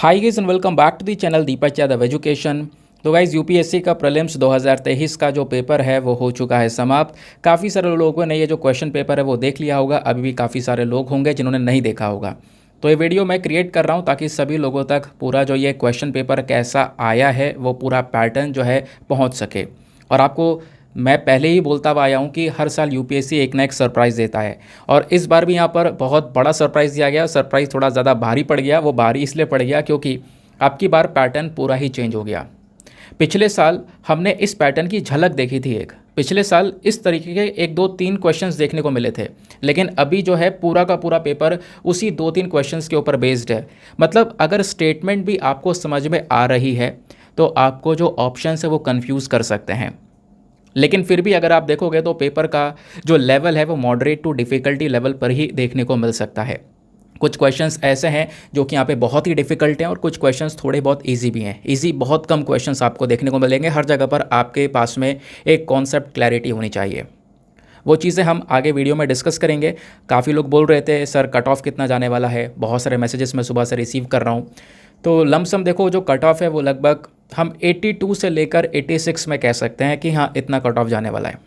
Hi guys and welcome back to the channel Deepak Yadav education. तो guys UPSC का prelims 2023 का जो पेपर है वो हो चुका है समाप्त। काफ़ी सारे लोगों ने ये जो क्वेश्चन पेपर है वो देख लिया होगा, अभी भी काफ़ी सारे लोग होंगे जिन्होंने नहीं देखा होगा। तो ये वीडियो मैं क्रिएट कर रहा हूँ ताकि सभी लोगों तक पूरा जो ये क्वेश्चन पेपर कैसा आया है वो पूरा पैटर्न जो है पहुँच सके। और आपको मैं पहले ही बोलता हुआ आया हूँ कि हर साल यूपीएससी एक ना एक सरप्राइज़ देता है, और इस बार भी यहाँ पर बहुत बड़ा सरप्राइज़ दिया गया। सरप्राइज़ थोड़ा ज़्यादा भारी पड़ गया, वो भारी इसलिए पड़ गया क्योंकि आपकी बार पैटर्न पूरा ही चेंज हो गया। पिछले साल हमने इस पैटर्न की झलक देखी थी। पिछले साल इस तरीके के एक दो तीन क्वेश्चंस देखने को मिले थे, लेकिन अभी जो है पूरा का पूरा पेपर उसी दो तीन क्वेश्चंस के ऊपर बेस्ड है। मतलब अगर स्टेटमेंट भी आपको समझ में आ रही है तो आपको जो ऑप्शंस है वो कंफ्यूज कर सकते हैं, लेकिन फिर भी अगर आप देखोगे तो पेपर का जो लेवल है वो मॉडरेट टू डिफ़िकल्टी लेवल पर ही देखने को मिल सकता है। कुछ क्वेश्चंस ऐसे हैं जो कि यहाँ पे बहुत ही डिफ़िकल्ट हैं और कुछ क्वेश्चंस थोड़े बहुत इजी भी हैं। इजी बहुत कम क्वेश्चंस आपको देखने को मिलेंगे। हर जगह पर आपके पास में एक कॉन्सेप्ट क्लैरिटी होनी चाहिए। वो चीज़ें हम आगे वीडियो में डिस्कस करेंगे। काफ़ी लोग बोल रहे थे सर कट ऑफ कितना जाने वाला है, बहुत सारे मैसेजेस मैं सुबह से रिसीव कर रहा हूँ। तो लमसम देखो जो कट ऑफ है वो लगभग हम 82 से लेकर 86 में कह सकते हैं कि हाँ इतना कट ऑफ जाने वाला है।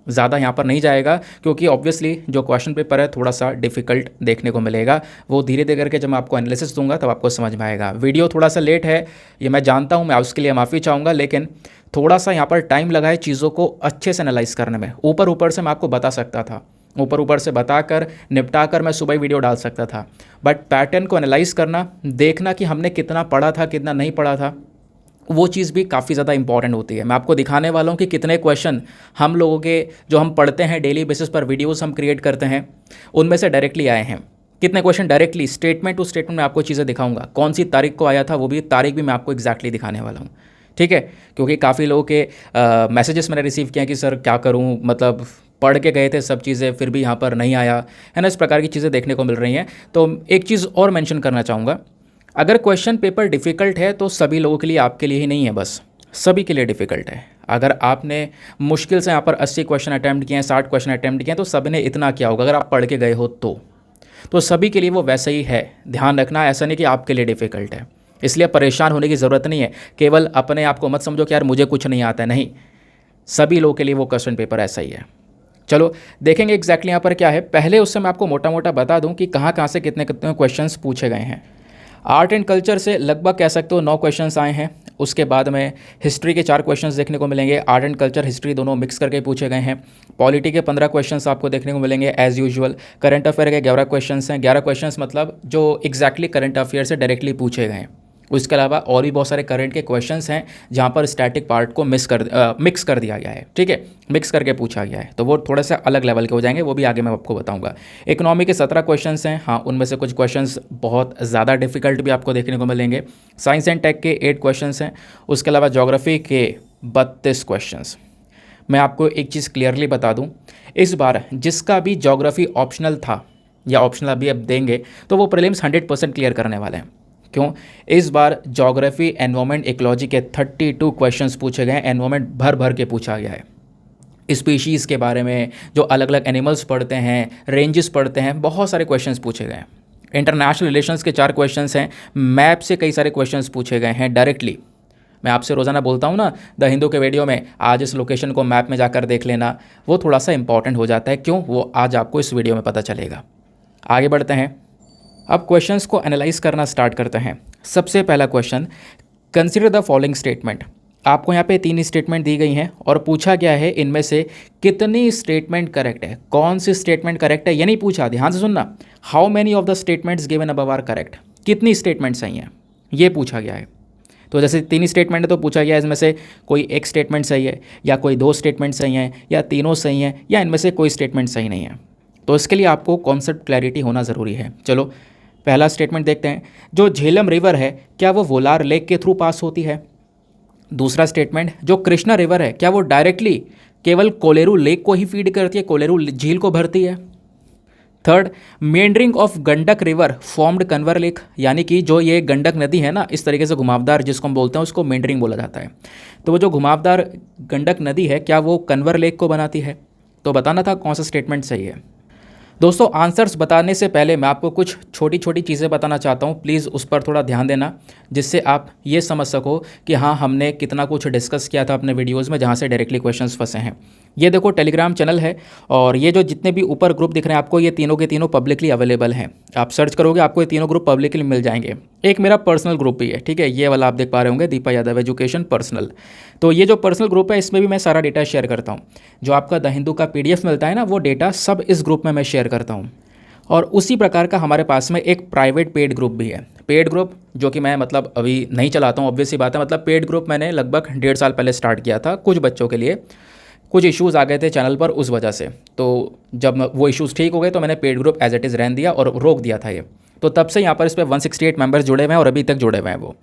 ज़्यादा यहाँ पर नहीं जाएगा क्योंकि ऑब्वियसली जो क्वेश्चन पेपर है थोड़ा सा डिफ़िकल्ट देखने को मिलेगा। वो धीरे धीरे करके जब मैं आपको एनालिसिस दूंगा तब आपको समझ में आएगा। वीडियो थोड़ा सा लेट है, ये मैं जानता हूँ, मैं उसके लिए माफ़ी चाहूँगा, लेकिन थोड़ा सा यहाँ पर टाइम लगा है चीज़ों को अच्छे से एनालाइज करने में। ऊपर ऊपर से मैं आपको बता सकता था, ऊपर ऊपर से बताकर निपटा कर मैं सुबह ही वीडियो डाल सकता था, बट पैटर्न को एनालाइज करना, देखना कि हमने कितना पढ़ा था कितना नहीं पढ़ा था, वो चीज़ भी काफ़ी ज़्यादा इंपॉर्टेंट होती है। मैं आपको दिखाने वाला हूँ कि कितने क्वेश्चन हम लोगों के जो हम पढ़ते हैं डेली बेसिस पर, वीडियोस हम क्रिएट करते हैं, उनमें से डायरेक्टली आए हैं। कितने question directly statement to statement में आपको चीज़ें दिखाऊंगा। कौन सी तारीख को आया था वो भी तारीख भी मैं आपको एग्जैक्टली दिखाने वाला हूँ, ठीक है। क्योंकि काफ़ी लोगों के मैसेजेस मैंने रिसीव किया कि सर क्या करूँ, मतलब पढ़ के गए थे सब चीज़ें फिर भी यहाँ पर नहीं आया है ना, इस प्रकार की चीज़ें देखने को मिल रही हैं। तो एक चीज़ और मेंशन करना चाहूँगा, अगर क्वेश्चन पेपर डिफ़िकल्ट है तो सभी लोगों के लिए, आपके लिए ही नहीं है, बस सभी के लिए डिफ़िकल्ट है। अगर आपने मुश्किल से यहाँ पर 80 क्वेश्चन अटैम्प्ट किए हैं, 60 क्वेश्चन अटैम्प्ट किए हैं, तो सभी ने इतना किया होगा। अगर आप पढ़ के गए हो तो सभी के लिए वो वैसे ही है। ध्यान रखना, ऐसा नहीं कि आपके लिए डिफ़िकल्ट है, इसलिए परेशान होने की ज़रूरत नहीं है। केवल अपने आप को मत समझो कि यार मुझे कुछ नहीं आता है, नहीं, सभी लोगों के लिए वो क्वेश्चन पेपर ऐसा ही है। चलो देखेंगे एग्जैक्टली यहाँ पर क्या है। पहले उससे मैं आपको मोटा मोटा बता दूँ कि कहाँ कहाँ से कितने कितने क्वेश्चन पूछे गए हैं। आर्ट एंड कल्चर से लगभग कह सकते हो 9 क्वेश्चंस आए हैं। उसके बाद में हिस्ट्री के 4 क्वेश्चंस देखने को मिलेंगे। आर्ट एंड कल्चर हिस्ट्री दोनों मिक्स करके पूछे गए हैं। पॉलिटी के 15 क्वेश्चंस आपको देखने को मिलेंगे एज यूजुअल। करंट अफेयर के 11 क्वेश्चंस हैं। 11 क्वेश्चंस मतलब जो एग्जैक्टली करंट अफेयर से डायरेक्टली पूछे गए हैं। उसके अलावा और भी बहुत सारे करंट के क्वेश्चंस हैं जहाँ पर स्टैटिक पार्ट को मिक्स कर दिया गया है, ठीक है, मिक्स करके पूछा गया है। तो वो थोड़ा सा अलग लेवल के हो जाएंगे, वो भी आगे मैं आपको बताऊंगा। इकोनॉमी के 17 क्वेश्चंस हैं। हाँ, उनमें से कुछ क्वेश्चंस बहुत ज़्यादा डिफिकल्ट भी आपको देखने को मिलेंगे। साइंस एंड टेक के 8 क्वेश्चंस हैं। उसके अलावा जोग्राफी के 32 क्वेश्चंस। मैं आपको एक चीज़ क्लियरली बता दूँ, इस बार जिसका भी जोग्राफी ऑप्शनल था या ऑप्शनल अभी अब देंगे तो वो प्रीलिम्स 100% क्लियर करने वाले हैं। क्यों? इस बार ज्योग्राफी, एनवायरमेंट, इकोलॉजी के 32 क्वेश्चंस पूछे गए हैं। एनवायरमेंट भर भर के पूछा गया है। स्पीशीज़ के बारे में, जो अलग अलग एनिमल्स पढ़ते हैं, रेंजेस पढ़ते हैं, बहुत सारे क्वेश्चंस पूछे गए हैं। इंटरनेशनल रिलेशंस के 4 क्वेश्चंस हैं। मैप से कई सारे क्वेश्चंस पूछे गए हैं डायरेक्टली। मैं आपसे रोज़ाना बोलता हूँ ना द हिंदू के वीडियो में, आज इस लोकेशन को मैप में जाकर देख लेना, वो थोड़ा सा इंपॉर्टेंट हो जाता है। क्यों? वो आज आपको इस वीडियो में पता चलेगा। आगे बढ़ते हैं, अब क्वेश्चंस को एनालाइज करना स्टार्ट करते हैं। सबसे पहला question, consider the following statement. आपको यहाँ पे 3 स्टेटमेंट दी गई हैं और पूछा गया है इनमें से कितनी स्टेटमेंट करेक्ट है, कौन सी स्टेटमेंट करेक्ट है। ये नहीं पूछा, ध्यान से सुनना, how many of the statements given above are correct, कितनी स्टेटमेंट सही हैं, ये पूछा गया है। तो जैसे 3 स्टेटमेंट है तो पूछा गया है इसमें से कोई एक स्टेटमेंट सही है, या कोई 2 स्टेटमेंट सही हैं, या तीनों सही हैं, या इनमें से कोई स्टेटमेंट सही नहीं है। तो इसके लिए आपको कॉन्सेप्ट क्लैरिटी होना ज़रूरी है। चलो पहला स्टेटमेंट देखते हैं, जो झेलम रिवर है क्या वो वोलार लेक के थ्रू पास होती है। दूसरा स्टेटमेंट, जो कृष्णा रिवर है क्या वो डायरेक्टली केवल कोलेरू लेक को ही फीड करती है, कोलेरू झील को भरती है। Third, meandering of Gandak river formed Kanwar lake, यानी कि जो ये गंडक नदी है ना, इस तरीके से घुमावदार जिसको हम बोलते हैं उसको मेंडरिंग बोला जाता है। तो वो जो घुमावदार गंडक नदी है क्या वो कन्वर लेक को बनाती है। तो बताना था कौन सा स्टेटमेंट सही है। दोस्तों आंसर्स बताने से पहले मैं आपको कुछ छोटी छोटी चीज़ें बताना चाहता हूँ, प्लीज़ उस पर थोड़ा ध्यान देना, जिससे आप ये समझ सको कि हाँ हमने कितना कुछ डिस्कस किया था अपने वीडियोज़ में जहाँ से डायरेक्टली क्वेश्चंस फंसे हैं। ये देखो टेलीग्राम चैनल है, और ये जो जितने भी ऊपर ग्रुप दिख रहे हैं आपको, ये तीनों के तीनों पब्लिकली अवेलेबल हैं। आप सर्च करोगे आपको ये तीनों ग्रुप पब्लिकली मिल जाएंगे। एक मेरा पर्सनल ग्रुप भी है, ठीक है, ये वाला आप देख पा रहे होंगे, दीपा यादव एजुकेशन पर्सनल। तो ये जो पर्सनल ग्रुप है इसमें भी मैं सारा डेटा शेयर करता हूँ। जो आपका द हिंदू का PDF मिलता है ना, वो डेटा सब इस ग्रुप में मैं शेयर करता हूँ। और उसी प्रकार का हमारे पास में एक प्राइवेट पेड ग्रुप भी है। पेड ग्रुप जो कि मैं मतलब अभी नहीं चलाता हूँ, ऑब्वियस सी बात है। मतलब पेड ग्रुप मैंने लगभग 1.5 साल पहले स्टार्ट किया था, कुछ बच्चों के लिए कुछ इश्यूज़ आ गए थे चैनल पर उस वजह से। तो जब वो इश्यूज़ ठीक हो गए तो मैंने paid group as it is रहने दिया और रोक दिया था ये। तो तब से यहाँ पर इस पर 168 मेंबर्स जुड़े हुए हैं और अभी तक जुड़े हुए हैं। वो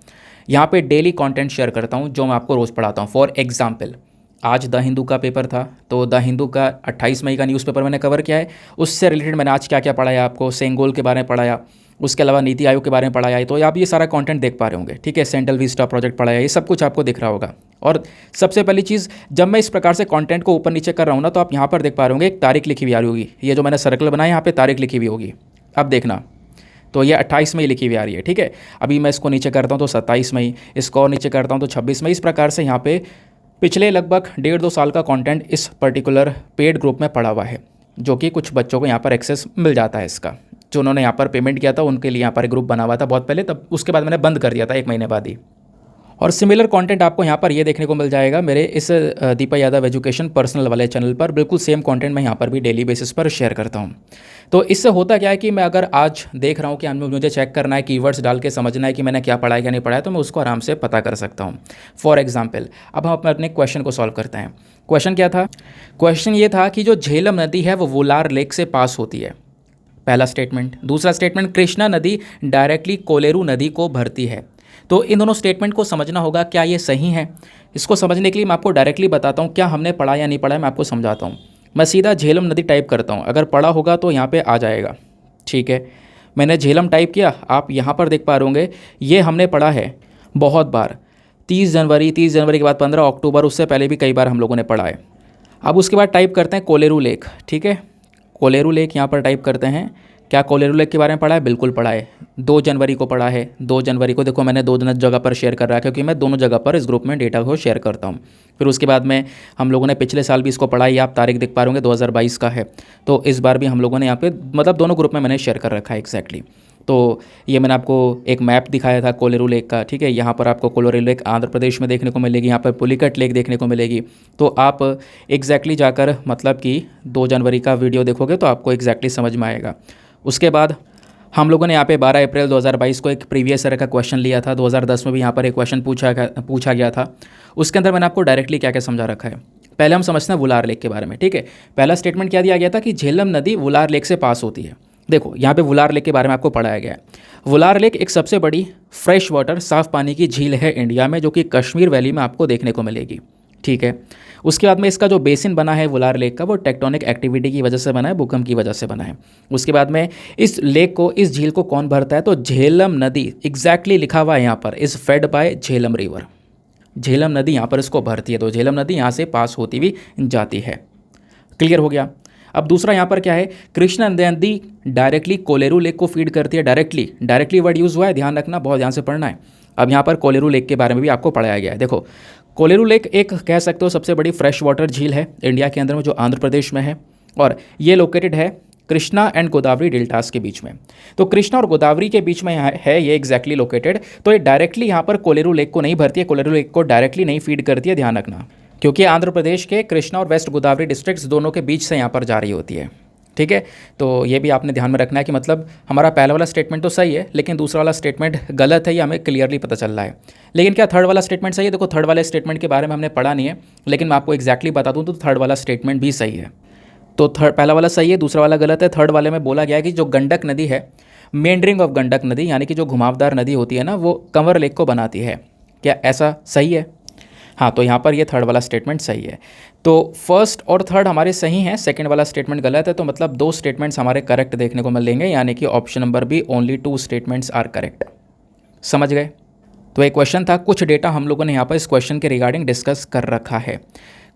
यहाँ पे डेली कंटेंट शेयर करता हूँ जो मैं आपको रोज़ पढ़ाता हूँ। फॉर एग्जांपल आज द हिंदू का पेपर था, तो द हिंदू का 28 मई का न्यूज़पेपर मैंने कवर किया है। उससे रिलेटेड मैंने आज क्या क्या पढ़ाया आपको, सेंगोल के बारे में पढ़ाया, उसके अलावा नीति आयोग के बारे में पढ़ाया। तो आप ये सारा कंटेंट देख पा रहे होंगे, ठीक है। सेंट्रल विस्टा प्रोजेक्ट पढ़ाया, ये सब कुछ आपको दिख रहा होगा। और सबसे पहली चीज़, जब मैं इस प्रकार से कंटेंट को ऊपर नीचे कर रहा हूँ ना, तो आप यहाँ पर देख पा रहे होंगे एक तारीख लिखी हुई आ रही होगी। ये जो मैंने सर्कल बनाया यहाँ पे तारीख लिखी हुई होगी, अब देखना। तो ये 28 मई लिखी हुई आ रही है, ठीक है। अभी मैं इसको नीचे करता हूँ तो 27 मई, इसको और नीचे करता हूँ तो 26 मई। इस प्रकार से यहाँ पे पिछले लगभग 1.5-2 साल का कंटेंट इस पर्टिकुलर पेड ग्रुप में पड़ा हुआ है, जो कि कुछ बच्चों को यहाँ पर एक्सेस मिल जाता है इसका। जो उन्होंने यहाँ पर पेमेंट किया था उनके लिए यहाँ पर ग्रुप बना हुआ था बहुत पहले, तब उसके बाद मैंने बंद कर दिया था 1 महीने बाद ही। और सिमिलर कंटेंट आपको यहाँ पर ये देखने को मिल जाएगा मेरे इस दीपा यादव एजुकेशन पर्सनल वाले चैनल पर। बिल्कुल सेम कंटेंट मैं यहाँ पर भी डेली बेसिस पर शेयर करता हूँ। तो इससे होता क्या है कि मैं अगर आज देख रहा हूँ कि मुझे चेक करना है, कीवर्ड्स डाल के समझना है कि मैंने क्या पढ़ा है क्या नहीं पढ़ा है, तो मैं उसको आराम से पता कर सकता हूँ। फॉर एग्जाम्पल अब हम अपने क्वेश्चन को सॉल्व करते हैं। क्वेश्चन क्या था? क्वेश्चन ये था कि जो झेलम नदी है वो वुलार लेक से पास होती है, पहला स्टेटमेंट। दूसरा स्टेटमेंट, कृष्णा नदी डायरेक्टली कोलेरू नदी को भरती है। तो इन दोनों स्टेटमेंट को समझना होगा, क्या ये सही है। इसको समझने के लिए मैं आपको डायरेक्टली बताता हूँ क्या हमने पढ़ा या नहीं पढ़ा है, मैं आपको समझाता हूँ। मैं सीधा झेलम नदी टाइप करता हूँ, अगर पढ़ा होगा तो यहाँ पे आ जाएगा, ठीक है। मैंने झेलम टाइप किया, आप यहाँ पर देख पा रहे होंगे ये हमने पढ़ा है बहुत बार। 30 जनवरी के बाद 15 अक्टूबर, उससे पहले भी कई बार हम लोगों ने पढ़ा है। अब उसके बाद टाइप करते हैं कोलेरू लेक, ठीक है। कोलेरू लेक यहाँ पर टाइप करते हैं। क्या कोलेरू लेक के बारे में पढ़ा है? बिल्कुल पढ़ा है। 2 जनवरी को पढ़ा है। 2 जनवरी को देखो मैंने 2 जगह पर शेयर कर रहा है, क्योंकि मैं दोनों जगह पर इस ग्रुप में डेटा को शेयर करता हूँ। फिर उसके बाद में हम लोगों ने पिछले साल भी इसको पढ़ा है, आप तारीख देख पा रहे होंगे 2022 का है। तो इस बार भी हम लोगों ने यहाँ पे मतलब दोनों ग्रुप में मैंने शेयर कर रखा है एग्जैक्टली। तो ये मैंने आपको एक मैप दिखाया था कोलेरू लेक का, ठीक है। यहाँ पर आपको कोलेरू लेक आंध्र प्रदेश में देखने को मिलेगी, यहाँ पर पुलिकट लेक देखने को मिलेगी। तो आप एग्जैक्टली जाकर मतलब कि 2 जनवरी का वीडियो देखोगे तो आपको एग्जैक्टली समझ में आएगा। उसके बाद हम लोगों ने यहाँ पे 12 अप्रैल 2022 को एक प्रीवियस ईयर का क्वेश्चन लिया था। 2010 में भी यहाँ पर एक क्वेश्चन पूछा गया था। उसके अंदर मैंने आपको डायरेक्टली क्या क्या समझा रखा है। पहले हम समझते हैं वुलार लेक के बारे में, ठीक है। पहला स्टेटमेंट क्या दिया गया था कि झेलम नदी वुलार लेक से पास होती है। देखो यहाँ पे वुलार लेक के बारे में आपको पढ़ाया गया है। वुलार लेक एक सबसे बड़ी फ्रेश वाटर साफ पानी की झील है इंडिया में, जो कि कश्मीर वैली में आपको देखने को मिलेगी, ठीक है। उसके बाद में इसका जो बेसिन बना है वुलार लेक का, वो टेक्टोनिक एक्टिविटी की वजह से बना है, भूकंप की वजह से बना है। उसके बाद में इस लेक को, इस झील को कौन भरता है? तो झेलम नदी, एग्जैक्टली लिखा हुआ है यहाँ पर, is fed by Jhelum river. Jhelum नदी यहाँ पर इसको भरती है, तो झेलम नदी यहाँ से पास होती हुई जाती है। क्लियर हो गया। अब दूसरा यहाँ पर क्या है? कृष्णा नदी डायरेक्टली कोलेरू लेक को फीड करती है। डायरेक्टली वर्ड यूज़ हुआ है, ध्यान रखना, बहुत ध्यान से पढ़ना है। अब यहाँ पर कोलेरू लेक के बारे में भी आपको पढ़ाया गया है। देखो कोलेरू लेक एक कह सकते हो सबसे बड़ी फ्रेश वाटर झील है इंडिया के अंदर में, जो आंध्र प्रदेश में है, और ये लोकेटेड है कृष्णा एंड गोदावरी डेल्टास के बीच में। तो कृष्णा और गोदावरी के बीच में है ये एग्जैक्टली लोकेटेड। तो ये डायरेक्टली यहाँ पर कोलेरू लेक को नहीं भरती है, कोलेरू लेक को डायरेक्टली नहीं फीड करती है, ध्यान रखना, क्योंकि आंध्र प्रदेश के कृष्णा और वेस्ट गोदावरी डिस्ट्रिक्ट्स दोनों के बीच से यहाँ पर जा रही होती है, ठीक है। तो ये भी आपने ध्यान में रखना है कि मतलब हमारा पहला वाला स्टेटमेंट तो सही है, लेकिन दूसरा वाला स्टेटमेंट गलत है, ये हमें क्लियरली पता चल रहा है। लेकिन क्या थर्ड वाला स्टेटमेंट सही है? देखो थर्ड वाले स्टेटमेंट के बारे में हमने पढ़ा नहीं है, लेकिन मैं आपको एग्जैक्टली बता दूँ तो थर्ड वाला स्टेटमेंट भी सही है। तो पहला वाला सही है, दूसरा वाला गलत है। थर्ड वाले में बोला गया है कि जो गंडक नदी है, मेंडरिंग ऑफ गंडक नदी, यानी कि जो घुमावदार नदी होती है ना, वो कंवर लेक को बनाती है। क्या ऐसा सही है? हाँ, तो यहाँ पर ये थर्ड वाला स्टेटमेंट सही है। तो फर्स्ट और थर्ड हमारे सही हैं, सेकंड वाला स्टेटमेंट गलत है। तो मतलब 2 स्टेटमेंट्स हमारे करेक्ट देखने को मिलेंगे, यानी कि option number B, only 2 statements are correct. समझ गए? तो एक क्वेश्चन था, कुछ डेटा हम लोगों ने यहाँ पर इस क्वेश्चन के रिगार्डिंग डिस्कस कर रखा है।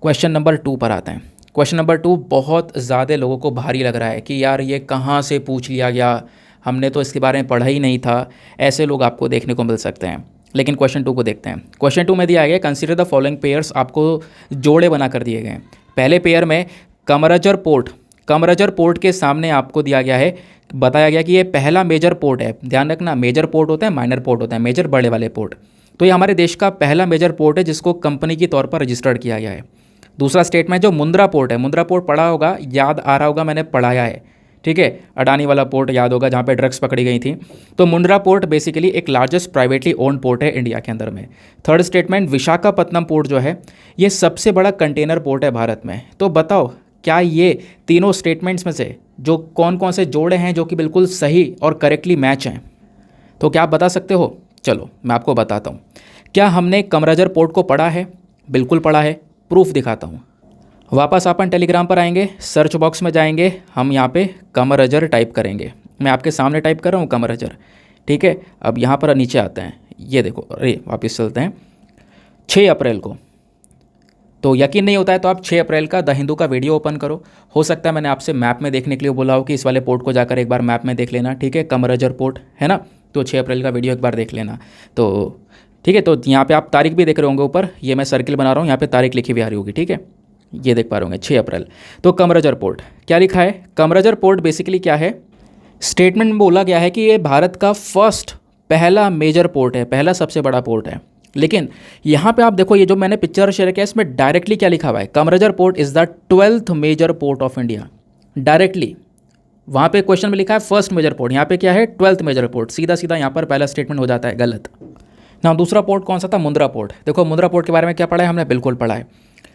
क्वेश्चन नंबर 2 पर आते हैं। क्वेश्चन नंबर 2 बहुत ज़्यादा लोगों को भारी लग रहा है कि यार ये कहाँ से पूछ लिया गया, हमने तो इसके बारे में पढ़ा ही नहीं था। ऐसे लोग आपको देखने को मिल सकते हैं। लेकिन क्वेश्चन 2 को देखते हैं। क्वेश्चन 2 में दिया गया कंसीडर द फॉलोइंग पेयर्स, आपको जोड़े बना कर दिए गए हैं। पहले पेयर में कमरजर पोर्ट के सामने आपको दिया गया है, बताया गया कि ये पहला मेजर पोर्ट है। ध्यान रखना, मेजर पोर्ट होता है, माइनर पोर्ट होता है। मेजर बड़े वाले पोर्ट, तो ये हमारे देश का पहला मेजर पोर्ट है जिसको कंपनी के तौर पर रजिस्टर्ड किया गया है। दूसरा स्टेटमेंट जो मुंद्रा पोर्ट है, मुंद्रा पोर्ट पढ़ा होगा, याद आ रहा होगा, मैंने पढ़ाया है, ठीक है। अडानी वाला पोर्ट याद होगा जहाँ पे ड्रग्स पकड़ी गई थी। तो मुंद्रा पोर्ट बेसिकली एक लार्जेस्ट प्राइवेटली ओन्ड पोर्ट है इंडिया के अंदर में। थर्ड स्टेटमेंट विशाखापत्तनम पोर्ट जो है ये सबसे बड़ा कंटेनर पोर्ट है भारत में। तो बताओ क्या ये तीनों स्टेटमेंट्स में से जो कौन कौन से जोड़े हैं जो कि बिल्कुल सही और करेक्टली मैच हैं? तो क्या आप बता सकते हो? चलो मैं आपको बताता हूँ। क्या हमने कमरजर पोर्ट को पढ़ा है? बिल्कुल पढ़ा है, प्रूफ दिखाता हूँ। वापस अपन टेलीग्राम पर आएंगे, सर्च बॉक्स में जाएंगे, हम यहाँ पे कमरजर टाइप करेंगे। मैं आपके सामने टाइप कर रहा हूँ कमरजर, ठीक है। अब यहाँ पर नीचे आते हैं, ये देखो, अरे वापस चलते हैं 6 अप्रैल को। तो यकीन नहीं होता है तो आप 6 अप्रैल का द हिंदू का वीडियो ओपन करो। हो सकता है मैंने आपसे मैप में देखने के लिए बोला हो कि इस वाले पोर्ट को जाकर एक बार मैप में देख लेना, ठीक है। कमरजर पोर्ट है ना, तो 6 अप्रैल का वीडियो एक बार देख लेना। तो ठीक है, तो यहाँ पे आप तारीख भी देख रहे होंगे ऊपर, ये मैं सर्किल बना रहा हूँ, यहाँ पे तारीख लिखी हुई आ रही होगी, ठीक है। ये देख पा रहे होंगे 6 अप्रैल। तो कमरजर पोर्ट क्या लिखा है? कमरजर पोर्ट बेसिकली क्या है, स्टेटमेंट में बोला गया है कि ये भारत का पहला मेजर पोर्ट है, पहला सबसे बड़ा पोर्ट है। लेकिन यहाँ पे आप देखो, ये जो मैंने पिक्चर शेयर किया इसमें डायरेक्टली क्या लिखा हुआ है, Kamarajar port is the 12th major port of India. Directly वहाँ पे क्वेश्चन में लिखा है फर्स्ट मेजर पोर्ट, यहाँ पे क्या है 12th मेजर पोर्ट। सीधा सीधा यहाँ पर पहला स्टेटमेंट हो जाता है गलत ना। दूसरा पोर्ट कौन सा था? मुंद्रा पोर्ट। देखो मुंद्रा पोर्ट के बारे में क्या पढ़ा है हमने? बिल्कुल पढ़ा है।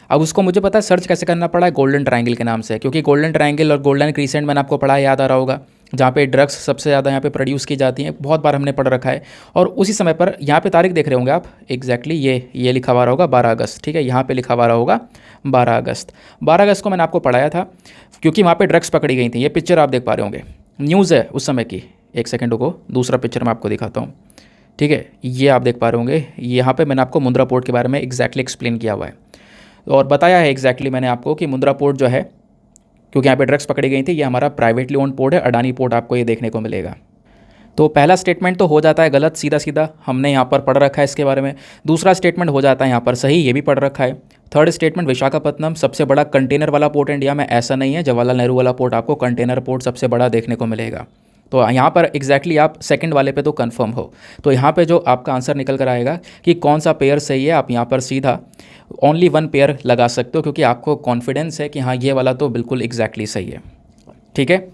अब उसको मुझे पता है सर्च कैसे करना पड़ा है, गोल्डन ट्रायंगल के नाम से, क्योंकि गोल्डन ट्रायंगल और गोल्डन क्रीसेंट मैंने आपको पढ़ा है, याद आ रहा होगा, जहाँ पे ड्रग्स सबसे ज़्यादा यहाँ पे प्रोड्यूस की जाती हैं। बहुत बार हमने पढ़ रखा है। और उसी समय पर यहाँ पे तारीख देख रहे होंगे आप, एग्जैक्टली ये लिखा हुआ रहा होगा 12 अगस्त, ठीक है। यहाँ पे लिखा हुआ रहा होगा 12 अगस्त। 12 अगस्त को मैंने आपको पढ़ाया था, क्योंकि वहाँ पर ड्रग्स पकड़ी गई थी। ये पिक्चर आप देख पा रहे होंगे, न्यूज़ है उस समय की। एक सेकेंड को दूसरा पिक्चर मैं आपको दिखाता हूँ, ठीक है। ये आप देख पा रहे होंगे, यहाँ पे मैंने आपको मुंद्रा पोर्ट के बारे में एग्जैक्टली एक्सप्लेन किया हुआ है और बताया है एग्जैक्टली मैंने आपको कि मुंद्रा पोर्ट जो है, क्योंकि यहाँ पे ड्रग्स पकड़ी गई थी, ये हमारा प्राइवेटली ओन्ड पोर्ट है। अडानी पोर्ट आपको ये देखने को मिलेगा। तो पहला स्टेटमेंट तो हो जाता है गलत, सीधा सीधा हमने यहाँ पर पढ़ रखा है इसके बारे में। दूसरा स्टेटमेंट हो जाता है यहाँ पर सही, ये भी पढ़ रखा है। थर्ड स्टेटमेंट विशाखापत्तनम सबसे बड़ा कंटेनर वाला पोर्ट इंडिया में, ऐसा नहीं है। जवाहरलाल नेहरू वाला पोर्ट आपको कंटेनर पोर्ट सबसे बड़ा देखने को मिलेगा। तो यहाँ पर एग्जैक्टली आप सेकंड वाले पे तो कंफर्म हो। तो यहाँ पे जो आपका आंसर निकल कर आएगा कि कौन सा पेयर सही है, आप यहाँ पर सीधा ओनली 1 पेयर लगा सकते हो, क्योंकि आपको कॉन्फिडेंस है कि हाँ ये वाला तो बिल्कुल एग्जैक्टली सही है, ठीक है।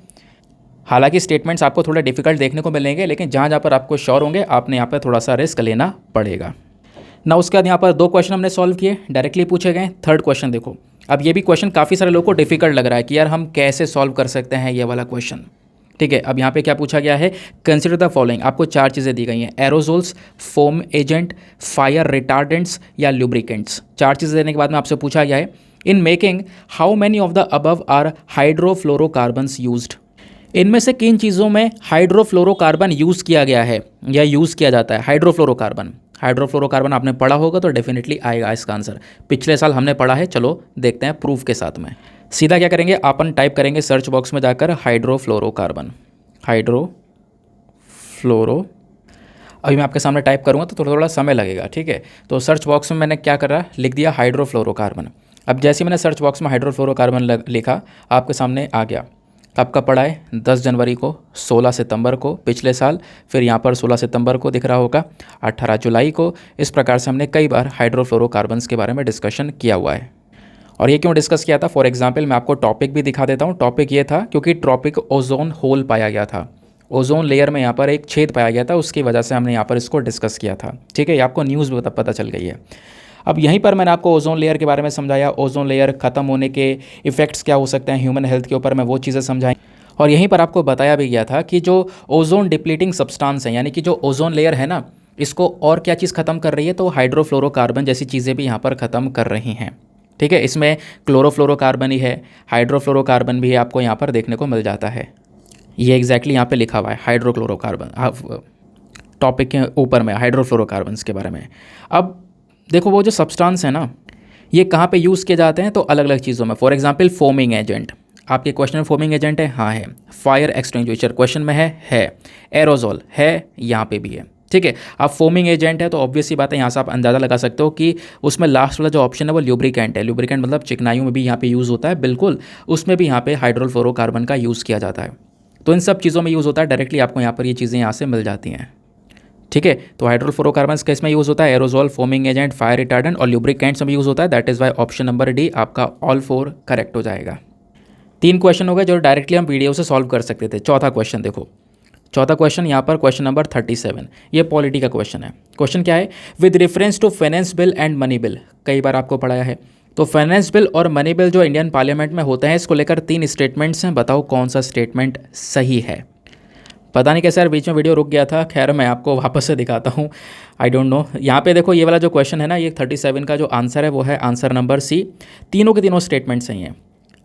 हालांकि स्टेटमेंट्स आपको थोड़ा डिफिकल्ट देखने को मिलेंगे, लेकिन जहाँ जहाँ पर आपको श्योर होंगे आपने यहाँ पर थोड़ा सा रिस्क लेना पड़ेगा ना। उसके बाद यहाँ पर 2 क्वेश्चन हमने सॉल्व किए, डायरेक्टली पूछे गए। थर्ड क्वेश्चन देखो, अब ये भी क्वेश्चन काफ़ी सारे लोगों को डिफिकल्ट लग रहा है कि यार हम कैसे सॉल्व कर सकते हैं ये वाला क्वेश्चन, ठीक है। अब यहाँ पे क्या पूछा गया है, कंसिडर द फॉलोइंग। आपको 4 चीज़ें दी गई हैं, aerosols, foam agent, fire retardants या लुब्रिकेंट्स। 4 चीज़ें देने के बाद में आपसे पूछा गया है, in making how many of the above are hydrofluorocarbons used. इनमें से किन चीज़ों में हाइड्रोफ्लोरोकार्बन यूज़ किया गया है या यूज़ किया जाता है? हाइड्रोफ्लोरोकार्बन आपने पढ़ा होगा तो डेफिनेटली आएगा इसका आंसर। पिछले साल हमने पढ़ा है, चलो देखते हैं प्रूफ के साथ में। सीधा क्या करेंगे, अपन टाइप करेंगे सर्च बॉक्स में जाकर हाइड्रोफ्लोरोकार्बन, हाइड्रोफ्लोरो। अभी मैं आपके सामने टाइप करूँगा तो थोड़ा थोड़ा समय लगेगा, ठीक है। तो सर्च बॉक्स में मैंने क्या करा, लिख दिया हाइड्रोफ्लोरोकार्बन। अब जैसे मैंने सर्च बॉक्स में हाइड्रोफ्लोरोकार्बन लिखा, आपके सामने आ गया। आपका पढ़ा है 10 जनवरी को, 16 सितंबर को पिछले साल, फिर यहाँ पर 16 सितंबर को दिख रहा होगा, 18 जुलाई को। इस प्रकार से हमने कई बार हाइड्रोफ्लोरोकार्बन्स के बारे में डिस्कशन किया हुआ है। और ये क्यों डिस्कस किया था, फॉर एग्जांपल मैं आपको टॉपिक भी दिखा देता हूँ। टॉपिक ये था क्योंकि टॉपिक ओजोन होल पाया गया था, ओजोन लेयर में यहाँ पर एक छेद पाया गया था, उसकी वजह से हमने यहाँ पर इसको डिस्कस किया था, ठीक है। ये आपको न्यूज़ भी पता चल गई है। अब यहीं पर मैंने आपको ओजोन लेयर के बारे में समझाया, ओजोन लेयर ख़त्म होने के इफ़ेक्ट्स क्या हो सकते हैं ह्यूमन हेल्थ के ऊपर, मैं वो चीज़ें समझाई। और यहीं पर आपको बताया भी गया था कि जो ओजोन डिप्लीटिंग सब्सटेंस है, यानी कि जो ओजोन लेयर है ना, इसको और क्या चीज़ ख़त्म कर रही है, तो हाइड्रोफ्लोरोकार्बन जैसी चीज़ें भी यहाँ पर ख़त्म कर रही हैं, ठीक है। इसमें क्लोरोफ्लोरोकार्बन ही है, हाइड्रोफ्लोरोकार्बन भी आपको यहाँ पर देखने को मिल जाता है। ये एग्जैक्टली यहाँ पे लिखा हुआ है हाइड्रोक्लोरोकार्बन, टॉपिक के ऊपर में हाइड्रोफ्लोरोकार्बन्स के बारे में। अब देखो वो जो सब्सटेंस है ना, ये कहाँ पे यूज़ किए जाते हैं? तो अलग अलग चीज़ों में। फॉर एग्जांपल फोमिंग एजेंट, आपके क्वेश्चन में फोमिंग एजेंट है, हाँ है। फायर एक्सटिंग्विशर क्वेश्चन में है। एरोजोल है, यहाँ पे भी है, ठीक है। अब फोमिंग एजेंट है तो ऑब्वियस सी बात है, यहाँ से आप अंदाज़ा लगा सकते हो कि उसमें लास्ट वाला जो ऑप्शन है वो ल्यूब्रिकेंट है। ल्यूब्रिकेंट मतलब चिकनाइयों में भी यहाँ पे यूज़ होता है, बिल्कुल उसमें भी यहाँ पे हाइड्रोफ्लोरोकार्बन का यूज़ किया जाता है। तो इन सब चीज़ों में यूज़ होता है, डायरेक्टली आपको यहाँ पर ये चीज़ें यहाँ से मिल जाती हैं, ठीक है। तो हाइड्रोफ्लोरोकार्बन केस में यूज़ होता है, aerosol, foaming agent, fire retardant और ल्यूब्रिकेंट्स में यूज़ होता है। That is why option number D आपका ऑल 4 करेक्ट हो जाएगा। 3 क्वेश्चन हो गए जो डायरेक्टली हम वीडियो से सॉल्व कर सकते थे। चौथा क्वेश्चन देखो, चौथा क्वेश्चन यहाँ पर क्वेश्चन नंबर 37, ये पॉलिटी का क्वेश्चन है। क्वेश्चन क्या है? With reference to finance bill and money bill, कई बार आपको पढ़ाया है। तो फाइनेंस बिल और मनी बिल जो इंडियन पार्लियामेंट में होते हैं, इसको लेकर 3 स्टेटमेंट्स हैं, बताओ कौन सा स्टेटमेंट सही है। पता नहीं कैसे यार बीच में वीडियो रुक गया था, खैर मैं आपको वापस से दिखाता हूँ, आई डोंट नो। यहाँ पे देखो ये वाला जो क्वेश्चन है ना, ये 37 का जो आंसर है वो है आंसर नंबर सी। तीनों के तीनों स्टेटमेंट सही हैं।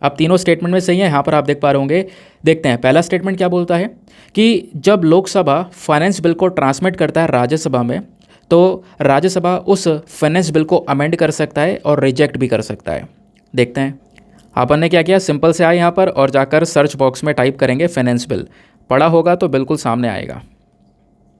अब तीनों स्टेटमेंट में सही है, यहाँ पर आप देख पा रहे होंगे। देखते हैं पहला स्टेटमेंट क्या बोलता है कि जब लोकसभा फाइनेंस बिल को ट्रांसमिट करता है राज्यसभा में, तो राज्यसभा उस फाइनेंस बिल को अमेंड कर सकता है और रिजेक्ट भी कर सकता है। देखते हैं अपन ने क्या किया, सिंपल से आए यहाँ पर और जाकर सर्च बॉक्स में टाइप करेंगे फाइनेंस बिल, पढ़ा होगा तो बिल्कुल सामने आएगा।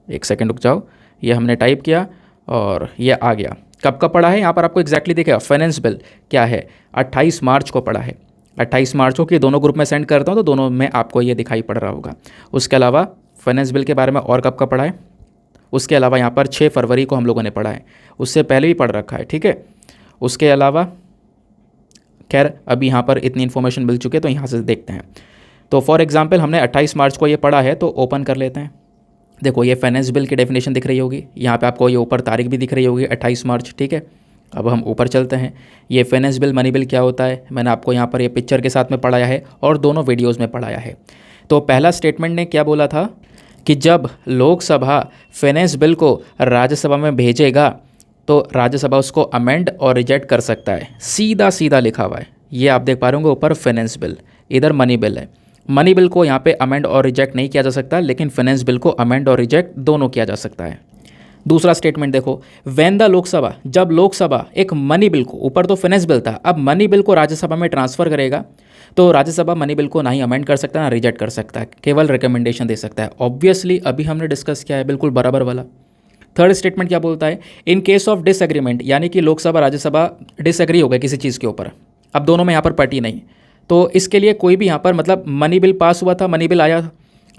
एक सेकंड रुक जाओ, ये हमने टाइप किया और ये आ गया। कब का पढ़ा है यहाँ पर आपको एग्जैक्टली दिखेगा। फाइनेंस बिल क्या है, 28 मार्च को पढ़ा है। 28 मार्च को, कि दोनों ग्रुप में सेंड करता हूँ तो दोनों में आपको ये दिखाई पड़ रहा होगा। उसके अलावा फाइनेंस बिल के बारे में और कब का पढ़ा है, उसके अलावा यहाँ पर 6 फरवरी को हम लोगों ने पढ़ा है, उससे पहले भी पढ़ रखा है, ठीक है। उसके अलावा खैर अभी यहाँ पर इतनी इन्फॉर्मेशन मिल चुकी है तो यहाँ से देखते हैं। तो फॉर एग्जांपल हमने 28 मार्च को ये पढ़ा है, तो ओपन कर लेते हैं। देखो ये फाइनेंस बिल की डेफिनेशन दिख रही होगी, यहाँ पे आपको ये ऊपर तारीख भी दिख रही होगी 28 मार्च, ठीक है। अब हम ऊपर चलते हैं। ये फाइनेंस बिल मनी बिल क्या होता है, मैंने आपको यहाँ पर ये पिक्चर के साथ में पढ़ाया है और दोनों वीडियोज़ में पढ़ाया है। तो पहला स्टेटमेंट ने क्या बोला था कि जब लोकसभा फाइनेंस बिल को राज्यसभा में भेजेगा तो राज्यसभा उसको अमेंड और रिजेक्ट कर सकता है। सीधा सीधा लिखा हुआ है, ये आप देख पा रहे होंगे ऊपर फाइनेंस बिल, इधर मनी बिल है। मनी बिल को यहाँ पे अमेंड और रिजेक्ट नहीं किया जा सकता, लेकिन फाइनेंस बिल को अमेंड और रिजेक्ट दोनों किया जा सकता है। दूसरा स्टेटमेंट देखो, व्हेन द लोकसभा, जब लोकसभा एक मनी बिल को, ऊपर तो फाइनेंस बिल था, अब मनी बिल को राज्यसभा में ट्रांसफर करेगा तो राज्यसभा मनी बिल को ना ही अमेंड कर सकता है ना रिजेक्ट कर सकता है, केवल रिकमेंडेशन दे सकता है। ऑब्वियसली अभी हमने डिस्कस किया है, बिल्कुल बराबर वाला। थर्ड स्टेटमेंट क्या बोलता है, इन केस ऑफ डिसएग्रीमेंट, यानी कि लोकसभा राज्यसभा डिसएग्री हो गए किसी चीज़ के ऊपर, अब दोनों में यहाँ पर पार्टी नहीं, तो इसके लिए कोई भी यहाँ पर, मतलब मनी बिल पास हुआ था, मनी बिल आया,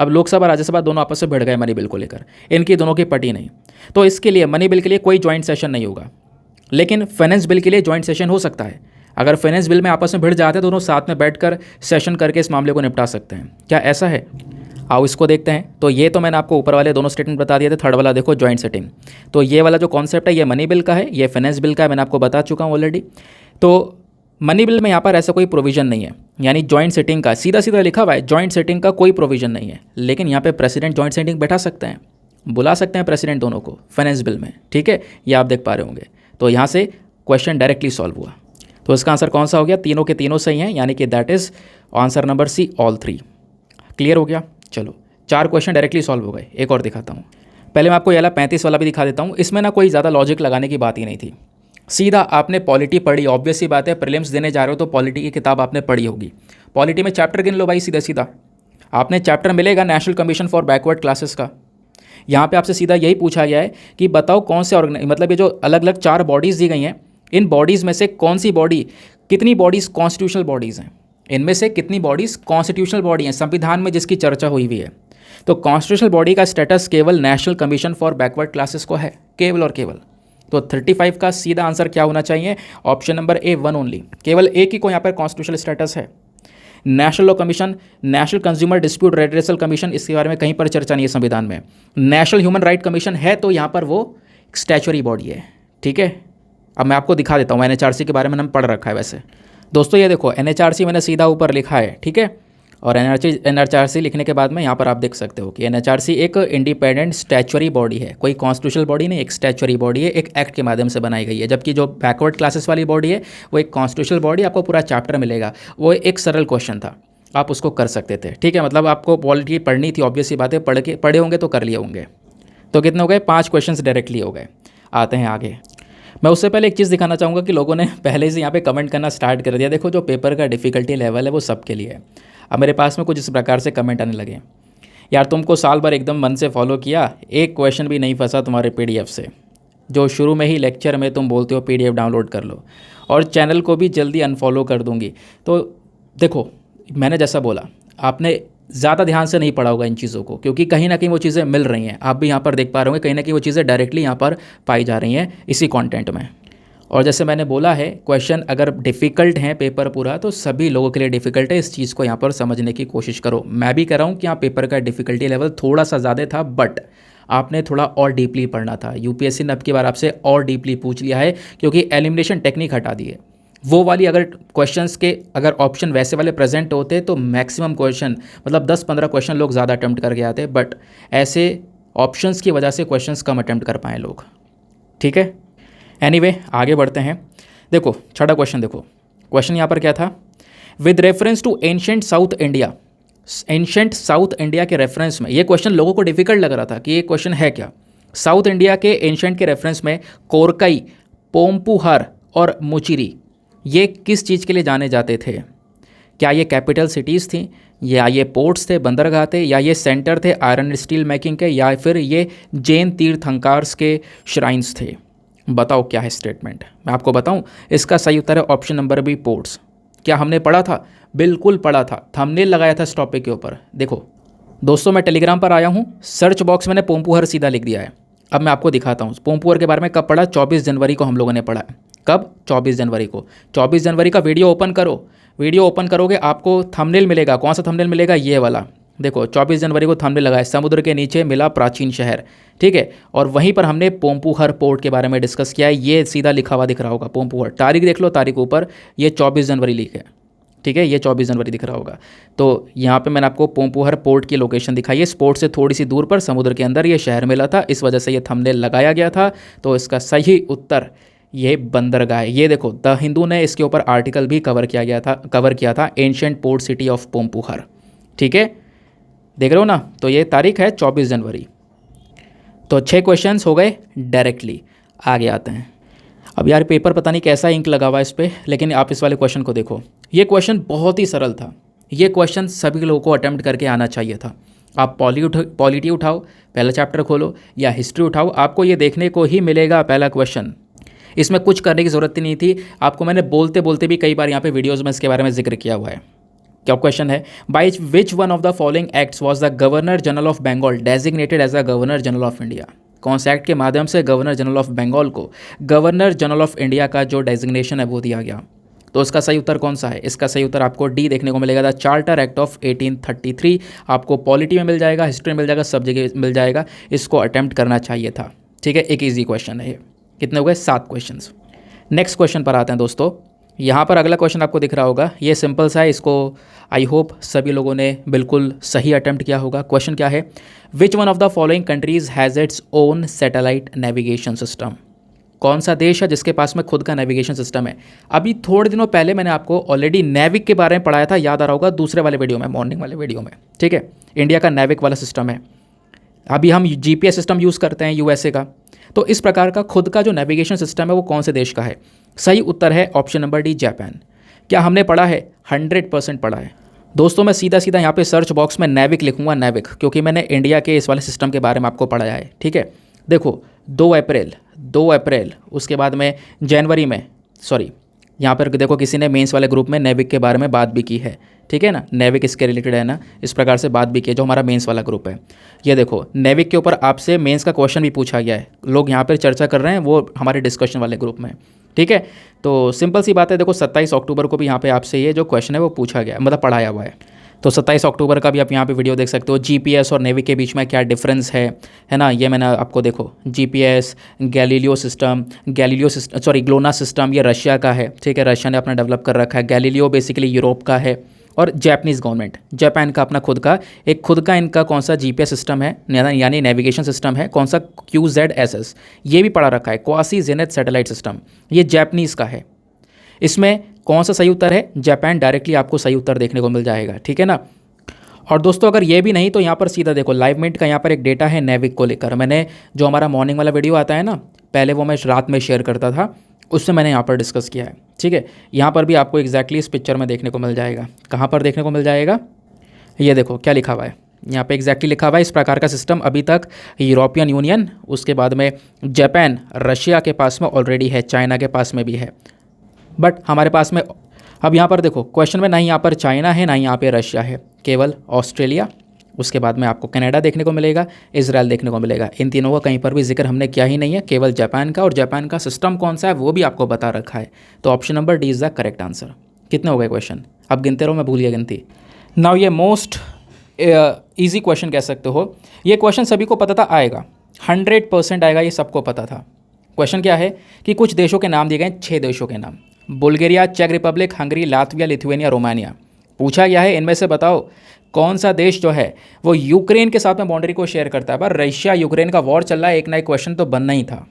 अब लोकसभा राज्यसभा दोनों आपस में भिड़ गए मनी बिल को लेकर, इनकी दोनों की पार्टी नहीं, तो इसके लिए मनी बिल के लिए कोई ज्वाइंट सेशन नहीं होगा। लेकिन फाइनेंस बिल के लिए ज्वाइंट सेशन हो सकता है। अगर फाइनेंस बिल में आपस में भिड़ जाते हैं, दोनों साथ में बैठकर सेशन करके इस मामले को निपटा सकते हैं। क्या ऐसा है? आओ इसको देखते हैं। तो ये तो मैंने आपको ऊपर वाले दोनों स्टेटमेंट बता दिए थे। थर्ड वाला देखो, ज्वाइंट सेटिंग, तो ये वाला जो कॉन्सेप्ट है ये मनी बिल का है, ये फाइनेंस बिल का है, मैंने आपको बता चुका हूँ ऑलरेडी। तो मनी बिल में यहाँ पर ऐसा कोई प्रोविजन नहीं है, यानी जॉइंट सेटिंग का सीधा सीधा लिखा हुआ है, जॉइंट सेटिंग का कोई प्रोविजन नहीं है। लेकिन यहाँ पे प्रेसिडेंट जॉइंट सेटिंग बैठा सकते हैं, बुला सकते हैं प्रेसिडेंट दोनों को फाइनेंस बिल में, ठीक है, ये आप देख पा रहे होंगे। तो यहाँ से क्वेश्चन डायरेक्टली सॉल्व हुआ। तो इसका आंसर कौन सा हो गया, तीनों के तीनों सही हैं, यानी कि that is answer number C, all 3। Clear हो गया? चलो 4 क्वेश्चन डायरेक्टली सॉल्व हो गए। एक और दिखाता हूँ, पहले मैं आपको ये वाला 35 वाला भी दिखा देता हूँ। इसमें ना कोई ज़्यादा लॉजिक लगाने की बात ही नहीं थी, सीधा आपने पॉलिटी पढ़ी, ऑब्वियस सी बात है, प्रीलिम्स देने जा रहे हो तो पॉलिटी की किताब आपने पढ़ी होगी। पॉलिटी में चैप्टर गिन लो भाई, सीधा सीधा आपने चैप्टर मिलेगा national commission for backward classes का। यहाँ पे आपसे सीधा यही पूछा गया है कि बताओ कौन से मतलब ये जो अलग अलग 4 बॉडीज़ दी गई हैं, इन बॉडीज़ में से कौन सी बॉडी, कितनी बॉडीज़ कॉन्स्टिट्यूशनल बॉडीज़ हैं, इनमें से कितनी बॉडीज़ कॉन्स्टिट्यूशनल बॉडी हैं, संविधान में जिसकी चर्चा हुई हुई है। तो कॉन्स्टिट्यूशनल बॉडी का स्टेटस केवल national commission for backward classes को है, केवल और केवल। तो 35 का सीधा आंसर क्या होना चाहिए, ऑप्शन नंबर ए 1 ओनली, केवल एक ही को यहाँ पर कॉन्स्टिट्यूशनल स्टेटस है। National law commission, national consumer dispute redressal commission, इसके बारे में कहीं पर चर्चा नहीं है संविधान में। नेशनल ह्यूमन राइट कमीशन है तो यहाँ पर वो स्टैच्यूटरी बॉडी है, ठीक है। अब मैं आपको दिखा देता हूँ, NHRC के बारे में हमने पढ़ रखा है वैसे। दोस्तों ये देखो NHRC मैंने सीधा ऊपर लिखा है, ठीक है। और NHRC लिखने के बाद में यहाँ पर आप देख सकते हो कि NHRC एक इंडिपेंडेंट स्टैच्यूटरी बॉडी है, कोई कॉन्स्टिट्यूशनल बॉडी नहीं, एक स्टैच्यूटरी बॉडी है, एक एक्ट के माध्यम से बनाई गई है। जबकि जो बैकवर्ड क्लासेस वाली बॉडी है वो एक कॉन्स्टिट्यूशनल बॉडी, आपको पूरा चैप्टर मिलेगा। वो एक सरल क्वेश्चन था, आप उसको कर सकते थे, ठीक है। मतलब आपको पॉलिटी पढ़नी थी, ऑब्वियस सी बात है, पढ़े होंगे तो कर लिए होंगे। तो कितने हो गए, 5 क्वेश्चन डायरेक्टली हो गए। आते हैं आगे। मैं उससे पहले एक चीज़ दिखाना चाहूँगा कि लोगों ने पहले से यहाँ पे कमेंट करना स्टार्ट कर दिया। देखो जो पेपर का डिफ़िकल्टी लेवल है वो सबके लिए है। अब मेरे पास में कुछ इस प्रकार से कमेंट आने लगे, यार तुमको साल भर एकदम मन से फॉलो किया, एक क्वेश्चन भी नहीं फंसा तुम्हारे पीडीएफ से, जो शुरू में ही लेक्चर में तुम बोलते हो पीडीएफ डाउनलोड कर लो, और चैनल को भी जल्दी अनफॉलो कर दूंगी। तो देखो मैंने जैसा बोला, आपने ज़्यादा ध्यान से नहीं पढ़ा होगा इन चीज़ों को, क्योंकि कहीं ना कहीं वो चीज़ें मिल रही हैं। आप भी यहाँ पर देख पा रहे होंगे कहीं ना कहीं वो चीज़ें डायरेक्टली यहाँ पर पाई जा रही हैं इसी कंटेंट में। और जैसे मैंने बोला है, क्वेश्चन अगर डिफ़िकल्ट हैं पेपर पूरा, तो सभी लोगों के लिए डिफ़िकल्ट है। इस चीज़ को यहाँ पर समझने की कोशिश करो। मैं भी कह रहा हूँ कि यहाँ पेपर का डिफ़िकल्टी लेवल थोड़ा सा ज़्यादा था, बट आपने थोड़ा और डीपली पढ़ना था। यूपीएससी ने अब की बार आपसे और डीपली पूछ लिया है, क्योंकि एलिमिनेशन टेक्निक हटा दी है। वो वाली अगर क्वेश्चंस के अगर ऑप्शन वैसे वाले प्रेजेंट होते तो मैक्सिमम क्वेश्चन, मतलब 10-15 क्वेश्चन लोग ज़्यादा अटैम्प्ट करके आते, बट ऐसे ऑप्शंस की वजह से क्वेश्चंस कम अटैम्प्ट कर पाए लोग। ठीक है, एनीवे आगे बढ़ते हैं। देखो छठा क्वेश्चन, देखो क्वेश्चन यहाँ पर क्या था, with reference to ancient south India. Ancient south India के रेफरेंस में, ये क्वेश्चन लोगों को डिफिकल्ट लग रहा था कि ये क्वेश्चन है क्या। साउथ इंडिया के एंशेंट के रेफरेंस में कोरकई, पोम्पुहर और मुचिरी ये किस चीज़ के लिए जाने जाते थे? क्या ये कैपिटल सिटीज़ थी, या ये पोर्ट्स थे, बंदरगाह थे, या ये सेंटर थे आयरन स्टील मेकिंग के, या फिर ये जैन तीर्थंकर्स के श्राइन्स थे? बताओ क्या है स्टेटमेंट। मैं आपको बताऊं, इसका सही उत्तर है ऑप्शन नंबर बी, पोर्ट्स। क्या हमने पढ़ा था? बिल्कुल पढ़ा था, थंबनेल लगाया था इस टॉपिक के ऊपर। देखो दोस्तों, मैं टेलीग्राम पर आया हूँ, सर्च बॉक्स में मैंने पोम्पुहर सीधा लिख दिया है। अब मैं आपको दिखाता हूँ पोम्पुहर के बारे में कब पढ़ा। 24 जनवरी को हम लोगों ने पढ़ा। कब? 24 जनवरी को। 24 जनवरी का वीडियो ओपन करो, वीडियो ओपन करोगे आपको थंबनेल मिलेगा। कौन सा थंबनेल मिलेगा? ये वाला देखो, 24 जनवरी को थंबनेल लगाया, समुद्र के नीचे मिला प्राचीन शहर। ठीक है, और वहीं पर हमने पोम्पुहर पोर्ट के बारे में डिस्कस किया है। ये सीधा लिखा हुआ दिख रहा होगा पोम्पुहर, तारीख देख लो, तारीख ऊपर, ये 24 जनवरी लिखे है। ठीक है, ये 24 जनवरी दिख रहा होगा। तो यहाँ पे मैंने आपको पोम्पुहर पोर्ट की लोकेशन दिखाई है। इस पोर्ट से थोड़ी सी दूर पर समुद्र के अंदर ये शहर मिला था, इस वजह से ये थंबनेल लगाया गया था। तो इसका सही उत्तर ये बंदरगाह है। ये देखो, द हिंदू ने इसके ऊपर आर्टिकल भी कवर किया था एंशिएंट पोर्ट सिटी ऑफ पोम्पुहर। ठीक है, देख रहे हो ना। तो ये तारीख है 24 जनवरी। तो 6 क्वेश्चंस हो गए डायरेक्टली। आगे आते हैं। अब यार पेपर पता नहीं कैसा इंक लगा हुआ है इस पर, लेकिन आप इस वाले क्वेश्चन को देखो। ये क्वेश्चन बहुत ही सरल था। ये क्वेश्चन सभी लोगों को अटेम्प्ट करके आना चाहिए था। आप पॉलिटी उठाओ, पहला चैप्टर खोलो, या हिस्ट्री उठाओ, आपको ये देखने को ही मिलेगा पहला क्वेश्चन। इसमें कुछ करने की ज़रूरत ही नहीं थी। आपको मैंने बोलते बोलते भी कई बार यहाँ पे वीडियोज़ में इसके बारे में जिक्र किया हुआ है। क्या क्वेश्चन है, by which one of the following acts was the governor general of Bengal designated as a governor general of India? कौन से एक्ट के माध्यम से गवर्नर जनरल ऑफ बंगाल को गवर्नर जनरल ऑफ इंडिया का जो डेजिग्नेशन है वो दिया गया? तो इसका सही उत्तर कौन सा है? इसका सही उत्तर आपको डी देखने को मिलेगा, द चार्टर एक्ट ऑफ 1833। आपको पॉलिटी में मिल जाएगा, हिस्ट्री में मिल जाएगा, सब जगह मिल जाएगा। इसको अटैम्प्ट करना चाहिए था। ठीक है, एक ईजी क्वेश्चन है ये। कितने हो गए? 7 क्वेश्चन। नेक्स्ट क्वेश्चन पर आते हैं दोस्तों। यहाँ पर अगला क्वेश्चन आपको दिख रहा होगा, ये सिंपल सा है। इसको आई होप सभी लोगों ने बिल्कुल सही अटेम्प्ट किया होगा। क्वेश्चन क्या है, विच one of the following countries has its own satellite navigation system? कौन सा देश है जिसके पास में खुद का नेविगेशन सिस्टम है? अभी थोड़े दिनों पहले मैंने आपको ऑलरेडी नेविक के बारे में पढ़ाया था, याद आ रहा होगा, दूसरे वाले वीडियो में, मॉर्निंग वाले वीडियो में। ठीक है, इंडिया का नेविक वाला सिस्टम है। अभी हम जीपीएस सिस्टम यूज़ करते हैं यूएसए का। तो इस प्रकार का खुद का जो नेविगेशन सिस्टम है वो कौन से देश का है? सही उत्तर है ऑप्शन नंबर डी, जापान। क्या हमने पढ़ा है? 100% पढ़ा है दोस्तों। मैं सीधा सीधा यहाँ पे सर्च बॉक्स में नेविक लिखूंगा, नेविक, क्योंकि मैंने इंडिया के इस वाले सिस्टम के बारे में आपको पढ़ाया है। ठीक है, देखो 2 अप्रैल उसके बाद में जनवरी में, सॉरी यहाँ पर देखो किसी ने मेंस वाले ग्रुप में नेविक के बारे में बात भी की है। ठीक है ना, नेविक इसके रिलेटेड है ना, इस प्रकार से बात भी की है जो हमारा मेंस वाला ग्रुप है। ये देखो नेविक के ऊपर आपसे मेंस का क्वेश्चन भी पूछा गया है। लोग यहाँ पर चर्चा कर रहे हैं, वो हमारे डिस्कशन वाले ग्रुप में। ठीक है, तो सिंपल सी बात है। देखो 27 अक्टूबर को भी यहाँ पे आपसे ये जो क्वेश्चन है वो पूछा गया, मतलब पढ़ाया हुआ है। तो 27 अक्टूबर का भी आप यहाँ पे वीडियो देख सकते हो। जीपीएस और नेविक के बीच में क्या डिफरेंस है ना, ये मैंने आपको देखो, GPS, Galileo system, GLONASS system ये रशिया का है। ठीक है, रशिया ने अपना डेवलप कर रखा है। गैलीलियो बेसिकली यूरोप का है, और जापानीज़ गवर्नमेंट, जापान का अपना खुद का इनका कौन सा जीपीएस सिस्टम है, यानी नेविगेशन सिस्टम है, कौन सा QZSS, ये भी पढ़ा रखा है। क्वासी जेनेथ सैटेलाइट सिस्टम, ये जापानीज़ का है। इसमें कौन सा सही उत्तर है? जापान। डायरेक्टली आपको सही उत्तर देखने को मिल जाएगा। ठीक है ना। और दोस्तों अगर ये भी नहीं तो यहाँ पर सीधा देखो, लाइव मिनट का यहाँ पर एक डेटा है नेविक को लेकर। मैंने जो हमारा मॉर्निंग वाला वीडियो आता है ना, पहले वो मैं रात में शेयर करता था, उससे मैंने यहाँ पर डिस्कस किया है। ठीक है, यहाँ पर भी आपको एग्जैक्टली इस पिक्चर में देखने को मिल जाएगा। कहाँ पर देखने को मिल जाएगा, ये देखो क्या लिखा हुआ है, यहाँ पे एग्जैक्टली लिखा हुआ है। इस प्रकार का सिस्टम अभी तक यूरोपियन यूनियन, उसके बाद में जापान, रशिया के पास में ऑलरेडी है, चाइना के पास में भी है, बट हमारे पास में अब यहाँ पर देखो क्वेश्चन में ना ही यहाँ पर चाइना है ना ही यहाँ पे रशिया है, केवल ऑस्ट्रेलिया, उसके बाद में आपको कनाडा देखने को मिलेगा, इजराइल देखने को मिलेगा। इन तीनों का कहीं पर भी जिक्र हमने किया ही नहीं है, केवल जापान का, और जापान का सिस्टम कौन सा है वो भी आपको बता रखा है। तो option number D is the correct answer. कितने हो गए क्वेश्चन, अब गिनते रहो, मैं भूल गया गिनती। नाउ ये मोस्ट ईजी क्वेश्चन कह सकते हो। ये क्वेश्चन सभी को पता था आएगा, 100% आएगा, ये सबको पता था। क्वेश्चन क्या है कि कुछ देशों के नाम दिए गए, 6 देशों के नाम, बुल्गारिया, चेक Republic, Hungary, Latvia, Lithuania, Romania. पूछा गया है इनमें से बताओ कौन सा देश जो है वो यूक्रेन के साथ में बाउंड्री को शेयर करता है। पर रशिया यूक्रेन का वॉर चल रहा है, एक ना एक क्वेश्चन तो बनना ही था।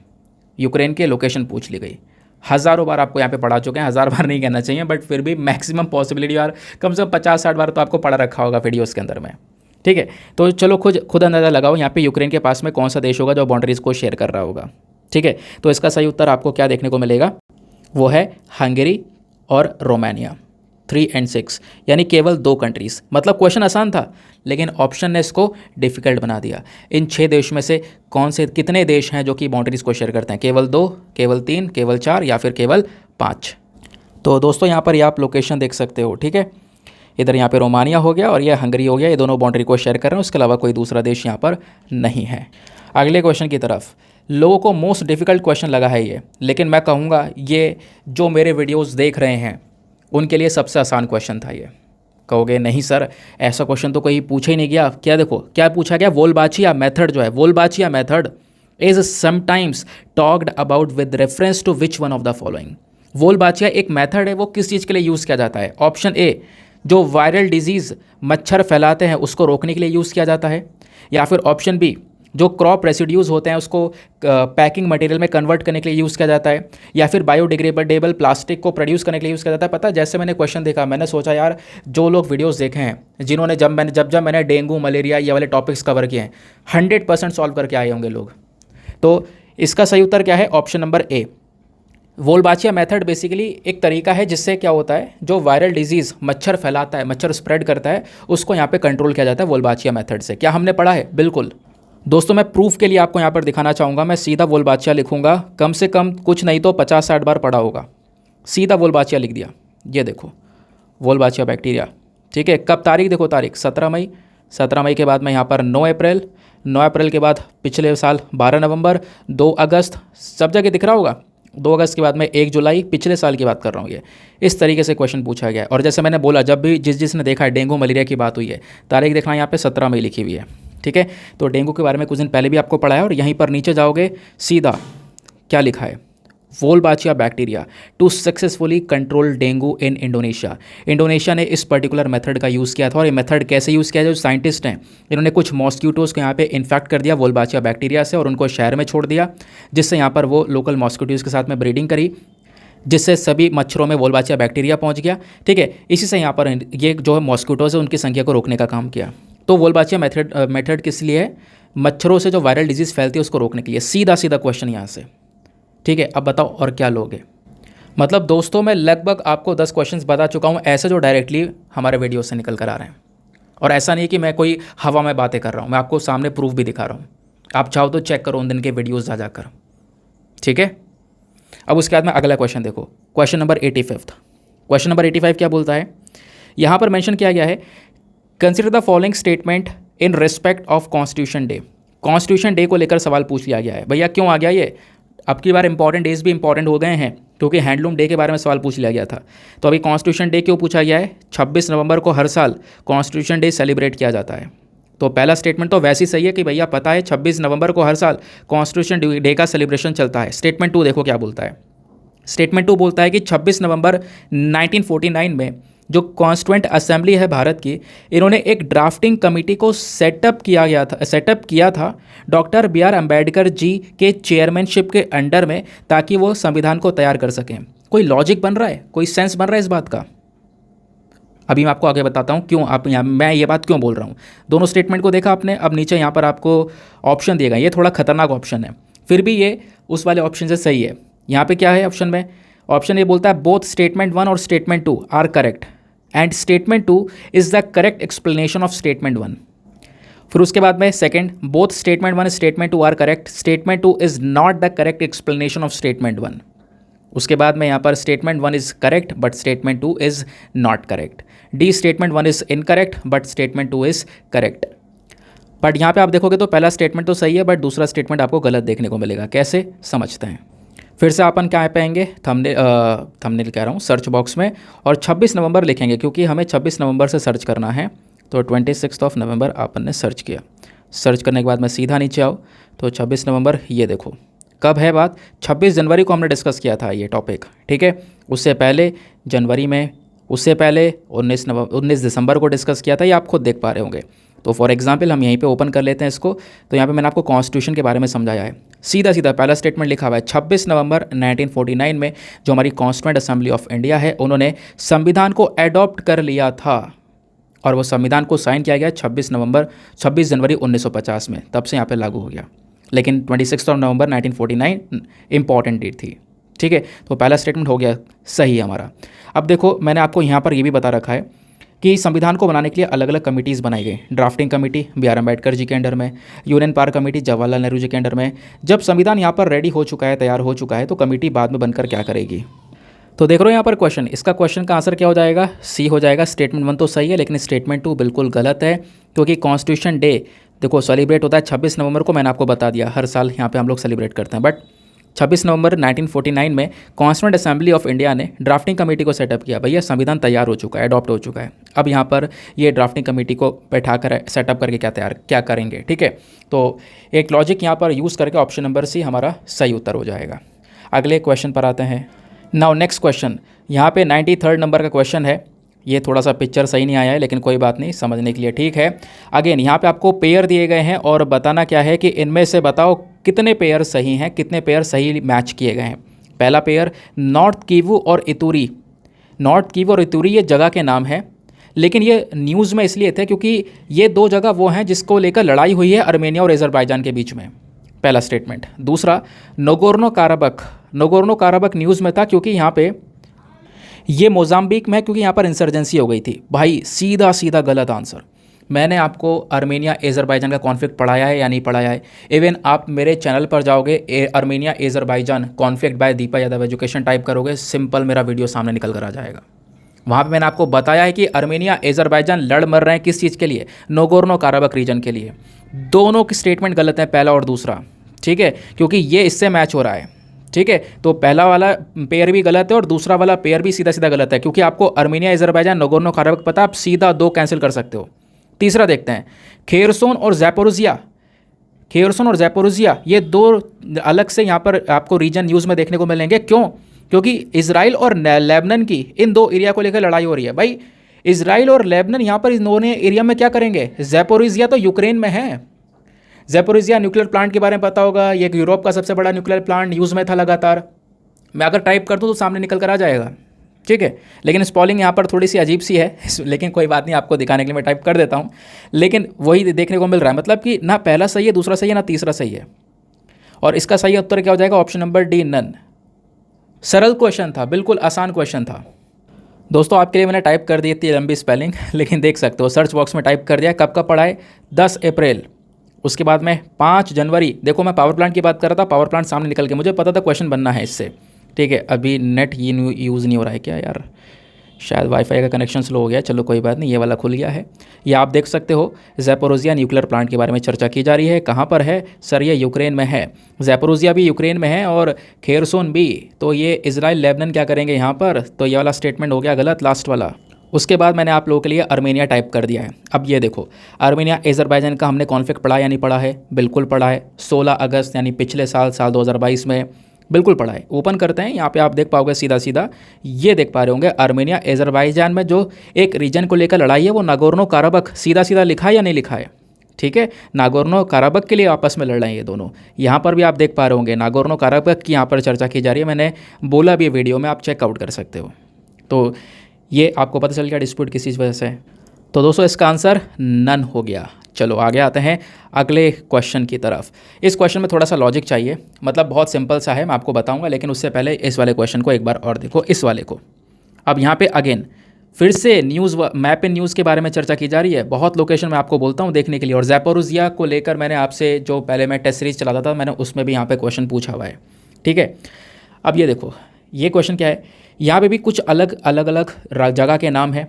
यूक्रेन की लोकेशन पूछ ली गई, हज़ारों बार आपको यहाँ पे पढ़ा चुके हैं, 1000 बार नहीं कहना चाहिए, बट फिर भी मैक्सिमम पॉसिबिलिटी यार कम से कम 50-60 बार तो आपको पढ़ा रखा होगा वीडियोज़ के अंदर में। ठीक है, तो चलो खुद अंदाज़ा लगाओ यहाँ पे यूक्रेन के पास में कौन सा देश होगा जो बाउंड्रीज को शेयर कर रहा होगा। ठीक है, तो इसका सही उत्तर आपको क्या देखने को मिलेगा, वो है हंगरी और रोमानिया। 3 और 6 यानी केवल 2 कंट्रीज़। मतलब क्वेश्चन आसान था लेकिन ऑप्शन ने इसको डिफ़िकल्ट बना दिया। इन 6 देश में से कौन से कितने देश हैं जो कि बाउंड्रीज़ को शेयर करते हैं, केवल 2, केवल 3, केवल 4 या फिर केवल 5। तो दोस्तों यहाँ पर ये आप लोकेशन देख सकते हो। ठीक है, इधर यहाँ पे रोमानिया हो गया और ये हंगरी हो गया, ये दोनों बाउंड्री को शेयर कर रहे हैं, उसके अलावा कोई दूसरा देश यहाँ पर नहीं है। अगले क्वेश्चन की तरफ, लोगों को मोस्ट डिफ़िकल्ट क्वेश्चन लगा है ये, लेकिन मैं कहूँगा ये जो मेरे वीडियोज़ देख रहे हैं उनके लिए सबसे आसान क्वेश्चन था ये। कहोगे नहीं सर ऐसा क्वेश्चन तो कोई पूछा ही नहीं गया, क्या देखो क्या पूछा गया, वोल्बाचिया मेथड जो है, Wolbachia method is sometimes talked about with reference to which one of the following. Wolbachia एक मेथड है, वो किस चीज़ के लिए यूज़ किया जाता है। ऑप्शन ए, जो वायरल डिजीज़ मच्छर फैलाते हैं उसको रोकने के लिए यूज़ किया जाता है, या फिर ऑप्शन बी, जो क्रॉप रेसिड्यूज़ होते हैं उसको पैकिंग मटेरियल में कन्वर्ट करने के लिए यूज़ किया जाता है, या फिर बायोडिग्रेडेबल प्लास्टिक को प्रोड्यूस करने के लिए यूज़ किया जाता है। पता है जैसे मैंने क्वेश्चन देखा मैंने सोचा यार जो लोग वीडियोस देखे हैं जिन्होंने जब मैंने डेंगू मलेरिया ये वाले टॉपिक्स कवर किए हैं 100% सॉल्व करके आए होंगे लोग। तो इसका सही उत्तर क्या है, option number A. Wolbachia method basically एक तरीका है जिससे क्या होता है, जो वायरल डिजीज़ मच्छर फैलाता है, मच्छर स्प्रेड करता है, उसको यहाँ पे कंट्रोल किया जाता है वोल्बाचिया मेथड से। क्या हमने पढ़ा है, बिल्कुल। दोस्तों मैं प्रूफ के लिए आपको यहाँ पर दिखाना चाहूँगा, मैं सीधा वोल्बाचिया लिखूँगा, कम से कम कुछ नहीं तो 50-60 बार पढ़ा होगा। सीधा वोल्बाचिया लिख दिया, ये देखो वोल्बाचिया बैक्टीरिया। ठीक है, कब तारीख देखो, तारीख 17 मई, 17 मई के बाद में यहाँ पर 9 अप्रैल, 9 अप्रैल के बाद पिछले साल 12 नवंबर, 2 अगस्त, सब जगह दिख रहा होगा, 2 अगस्त के बाद में 1 जुलाई, पिछले साल की बात कर रहा हूँ। ये इस तरीके से क्वेश्चन पूछा गया है। और जैसे मैंने बोला जब भी जिसने देखा है डेंगू मलेरिया की बात हुई है, तारीख देखना यहाँ पे 17 मई लिखी हुई है। ठीक है, तो डेंगू के बारे में कुछ दिन पहले भी आपको पढ़ा है। और यहीं पर नीचे जाओगे सीधा क्या लिखा है, Wolbachia bacteria to successfully control dengue in Indonesia. Indonesia ने इस पर्टिकुलर मेथड का यूज़ किया था। और ये मेथड कैसे यूज़ किया, जो साइंटिस्ट हैं इन्होंने कुछ मॉस्किटोज़ को यहाँ पे इन्फेक्ट कर दिया वोल्बाचिया बैक्टीरिया से और उनको शहर में छोड़ दिया, जिससे यहाँ पर वो लोकल मॉस्किटोज़ के साथ में ब्रीडिंग करी, जिससे सभी मच्छरों में वोल्बाचिया बैक्टीरिया पहुँच गया। ठीक है, इसी से यहाँ पर ये जो है मॉस्किटोज़ है उनकी संख्या को रोकने का काम किया। तो वोल्बाचिया मेथड किस लिए है, मच्छरों से जो वायरल डिजीज़ फैलती है उसको रोकने के लिए। सीधा सीधा क्वेश्चन यहाँ से। ठीक है, अब बताओ और क्या लोगे। मतलब दोस्तों मैं लगभग आपको 10 क्वेश्चंस बता चुका हूँ ऐसे जो डायरेक्टली हमारे वीडियो से निकल कर आ रहे हैं। और ऐसा नहीं कि मैं कोई हवा में बातें कर रहा हूँ, मैं आपको सामने प्रूफ भी दिखा रहा हूँ। आप चाहो तो चेक करो उन दिन के वीडियोज़ जा जाकर। ठीक है, अब उसके बाद में अगला क्वेश्चन देखो, क्वेश्चन नंबर 85। क्वेश्चन नंबर 85 क्या बोलता है, यहाँ पर मेंशन किया गया है, consider the following statement in respect of constitution day. Constitution day को लेकर सवाल पूछ लिया गया है। भैया क्यों आ गया ये, अब की बार इंपॉर्टेंट डेज भी इंपॉर्टेंट हो गए हैं क्योंकि हैंडलूम डे के बारे में सवाल पूछ लिया गया था। तो अभी कॉन्स्टिट्यूशन डे क्यों पूछा गया है, 26 नवंबर को हर साल कॉन्स्टिट्यूशन डे सेलिब्रेट किया जाता है। तो पहला स्टेटमेंट तो वैसे ही सही है कि भैया पता है 26 नवंबर को हर साल कॉन्स्टिट्यूशन डे का सेलिब्रेशन चलता है। स्टेटमेंट 2 देखो क्या बोलता है। स्टेटमेंट 2 बोलता है कि 26 नवंबर 1949 में जो कॉन्स्टिट्यूएंट असेंबली है भारत की, इन्होंने एक ड्राफ्टिंग कमेटी को सेटअप किया था डॉक्टर BR अम्बेडकर जी के चेयरमैनशिप के अंडर में, ताकि वो संविधान को तैयार कर सकें। कोई लॉजिक बन रहा है, कोई सेंस बन रहा है इस बात का। अभी मैं आपको आगे बताता हूँ क्यों मैं ये बात क्यों बोल रहा हूँ। दोनों स्टेटमेंट को देखा आपने, अब नीचे यहाँ पर आपको ऑप्शन दिए गए, ये थोड़ा खतरनाक ऑप्शन है, फिर भी ये उस वाले ऑप्शन से सही है। यहाँ पे क्या है ऑप्शन में, ऑप्शन ये बोलता है बोथ स्टेटमेंट 1 और statement 2 are correct and statement 2 is the correct explanation of statement 1। फिर उसके बाद में second, both statement 1 statement 2 are correct, statement 2 is not the correct explanation of statement 1। उसके बाद में यहाँ पर statement 1 is correct but statement 2 is not correct. D, statement 1 is incorrect but statement 2 is correct. But यहाँ पे आप देखोगे तो पहला स्टेटमेंट तो सही है बट दूसरा स्टेटमेंट आपको गलत देखने को मिलेगा। कैसे समझते हैं। फिर से अपन क्या पाएंगे, थंबनेल कह रहा हूँ, सर्च बॉक्स में, और 26 नवंबर लिखेंगे क्योंकि हमें 26 नवंबर से सर्च करना है। तो 26 नवंबर अपन ने सर्च किया। सर्च करने के बाद में सीधा नीचे आओ तो 26 नवंबर ये देखो कब है बात, 26 जनवरी को हमने डिस्कस किया था ये टॉपिक, ठीक है। उससे पहले जनवरी में, उससे पहले 19 दिसंबर को डिस्कस किया था, ये आप खुद देख पा रहे होंगे। तो फॉर एग्जांपल हम यहीं पे ओपन कर लेते हैं इसको। तो यहाँ पे मैंने आपको कॉन्स्टिट्यूशन के बारे में समझाया है। सीधा सीधा पहला स्टेटमेंट लिखा हुआ है 26 नवंबर 1949 में जो हमारी कॉन्स्टिट्यूएंट असेंबली ऑफ इंडिया है उन्होंने संविधान को एडॉप्ट कर लिया था और वो संविधान को साइन किया गया 26 जनवरी 1950 में, तब से यहाँ पे लागू हो गया। लेकिन 26 नवंबर 1949 इंपॉर्टेंट डेट थी, ठीक है। तो पहला स्टेटमेंट हो गया सही है हमारा। अब देखो मैंने आपको यहाँ पर ये भी बता रखा है कि संविधान को बनाने के लिए अलग अलग कमिटीज़ बनाई गई। Drafting committee B.R. Ambedkar ji के अंडर में, union power committee Jawaharlal Nehru ji के अंडर में। जब संविधान यहाँ पर रेडी हो चुका है, तैयार हो चुका है, तो कमेटी बाद में बनकर क्या करेगी। तो देख रहे हो यहाँ पर क्वेश्चन, इसका क्वेश्चन का आंसर क्या हो जाएगा, सी हो जाएगा। स्टेटमेंट 1 तो सही है लेकिन स्टेटमेंट 2 बिल्कुल गलत है क्योंकि कॉन्स्टिट्यूशन डे देखो सेलिब्रेट होता है 26 नवंबर को। मैंने आपको बता दिया हर साल यहाँ पे हम लोग सेलिब्रेट करते हैं, बट 26 नवंबर 1949 में कॉन्स्टिट्यूएंट असेंबली ऑफ इंडिया ने ड्राफ्टिंग कमेटी को सेटअप किया। भैया संविधान तैयार हो चुका है, अडॉप्ट हो चुका है, अब यहाँ पर ये ड्राफ्टिंग कमेटी को बैठा कर सेटअप करके क्या करेंगे, ठीक है। तो एक लॉजिक यहाँ पर यूज़ करके ऑप्शन नंबर सी हमारा सही उत्तर हो जाएगा। अगले क्वेश्चन पर आते हैं। नाउ नेक्स्ट क्वेश्चन, यहाँ पे 93rd नंबर का क्वेश्चन है। ये थोड़ा सा पिक्चर सही नहीं आया है लेकिन कोई बात नहीं, समझने के लिए ठीक है। अगेन यहाँ पे आपको पेयर दिए गए हैं और बताना क्या है कि इनमें से बताओ कितने पेयर सही हैं, कितने पेयर सही मैच किए गए हैं। पहला पेयर नॉर्थ कीवू और इतूरी। नॉर्थ कीवू और इतूरी ये जगह के नाम है लेकिन ये न्यूज़ में इसलिए थे क्योंकि ये दो जगह वो हैं जिसको लेकर लड़ाई हुई है आर्मेनिया और अज़रबैजान के बीच में। पहला स्टेटमेंट। दूसरा नगोर्नो काराबख। नगोर्नो काराबख न्यूज़ में था क्योंकि यहाँ पे ये मोजाम्बिक में है क्योंकि यहाँ पर इंसर्जेंसी हो गई थी। भाई सीधा सीधा गलत आंसर। मैंने आपको आर्मेनिया अज़रबैजान का कॉन्फ्लिक्ट पढ़ाया है या नहीं पढ़ाया है। इवन आप मेरे चैनल पर जाओगे Armenia Azerbaijan conflict by Deepa Yadav education type करोगे, सिंपल मेरा वीडियो सामने निकल कर आ जाएगा। वहाँ पे मैंने आपको बताया है कि आर्मेनिया अज़रबैजान लड़ मर रहे हैं किस चीज़ के लिए, नगोर्नो काराबख रीजन के लिए। दोनों की स्टेटमेंट गलत है, पहला और दूसरा, ठीक है, क्योंकि ये इससे मैच हो रहा है, ठीक है। तो पहला वाला पेयर भी गलत है और दूसरा वाला पेयर भी सीधा सीधा गलत है क्योंकि आपको आर्मेनिया अज़रबैजान नगोर्नो काराबख पता, आप सीधा 2 कैंसिल कर सकते हो। तीसरा देखते हैं, खेरसोन और ज़ैपोरिज़िया। खेरसोन और ज़ैपोरिज़िया ये दो अलग से यहाँ पर आपको रीजन न्यूज़ में देखने को मिलेंगे। क्यों? क्योंकि इजराइल और लेबनान की इन दो एरिया को लेकर लड़ाई हो रही है। भाई इजराइल और लेबनान यहाँ पर इन दोनों एरिया में क्या करेंगे। ज़ैपोरिज़िया तो यूक्रेन में है। ज़ैपोरिज़िया न्यूक्लियर प्लांट के बारे में पता होगा, ये यूरोप का सबसे बड़ा न्यूक्लियर प्लांट न्यूज़ में था लगातार। मैं अगर टाइप कर दूँ तो सामने निकल कर आ जाएगा, ठीक है। लेकिन स्पेलिंग यहाँ पर थोड़ी सी अजीब सी है लेकिन कोई बात नहीं, आपको दिखाने के लिए मैं टाइप कर देता हूँ। लेकिन वही देखने को मिल रहा है, मतलब कि ना पहला सही है, दूसरा सही है, ना तीसरा सही है। और इसका सही उत्तर क्या हो जाएगा, ऑप्शन नंबर डी, नन। सरल क्वेश्चन था, बिल्कुल आसान क्वेश्चन था। दोस्तों आपके लिए मैंने टाइप कर दी इतनी लंबी स्पेलिंग, लेकिन देख सकते हो सर्च बॉक्स में टाइप कर दिया। कब कब पढ़ा है, 10 अप्रैल। उसके बाद में 5 जनवरी। देखो मैं पावर प्लांट की बात कर रहा था, पावर प्लांट सामने निकल के, मुझे पता था क्वेश्चन बनना है इससे, ठीक है। अभी नेट यूज़ नहीं हो रहा है क्या यार, शायद वाईफाई का कनेक्शन स्लो हो गया, चलो कोई बात नहीं, ये वाला खुल गया है। ये आप देख सकते हो ज़ैपोरिज़िया न्यूक्लियर प्लांट के बारे में चर्चा की जा रही है। कहाँ पर है सर, ये यूक्रेन में है। ज़ैपोरिज़िया भी यूक्रेन में है और खेरसोन भी। तो ये इजराइल लेबनान क्या करेंगे यहाँ पर, तो ये वाला स्टेटमेंट हो गया गलत, लास्ट वाला। उसके बाद मैंने आप लोगों के लिए आर्मेनिया टाइप कर दिया है। अब ये देखो आर्मेनिया अज़रबैजान का हमने कॉन्फ्लिक्ट पढ़ा या नहीं पढ़ा है, बिल्कुल पढ़ा है। 16 अगस्त यानी पिछले साल 2022 में बिल्कुल पढ़ा है। ओपन करते हैं, यहाँ पे आप देख पाओगे सीधा सीधा, ये देख पा रहे होंगे आर्मेनिया अज़रबैजान में जो एक रीजन को लेकर लड़ाई है वो नागोर्नो काराबख, सीधा सीधा लिखा है या नहीं लिखा है, ठीक है। नागोर्नो काराबख के लिए आपस में लड़ रहे हैं ये दोनों। यहाँ पर भी आप देख पा रहे होंगे नागोर्नो काराबख की यहाँ पर चर्चा की जा रही है। मैंने बोला भी वीडियो में, आप चेकआउट कर सकते हो। तो ये आपको पता चल गया डिस्प्यूट किस चीज़ वजह से है। तो दोस्तों इसका आंसर नन हो गया। चलो आगे आते हैं अगले क्वेश्चन की तरफ। इस क्वेश्चन में थोड़ा सा लॉजिक चाहिए, मतलब बहुत सिंपल सा है, मैं आपको बताऊंगा, लेकिन उससे पहले इस वाले क्वेश्चन को एक बार और देखो, इस वाले को। अब यहाँ पे अगेन फिर से न्यूज़ मैप इन न्यूज़ के बारे में चर्चा की जा रही है। बहुत लोकेशन मैं आपको बोलता हूँ देखने के लिए, और ज़ैपोरिज़िया को लेकर मैंने आपसे जो पहले मैं टेस्ट सीरीज चलाता था, मैंने उसमें भी यहाँ पे क्वेश्चन पूछा हुआ है, ठीक है। अब ये देखो, ये क्वेश्चन क्या है, यहाँ पे भी कुछ अलग अलग जगह के नाम है,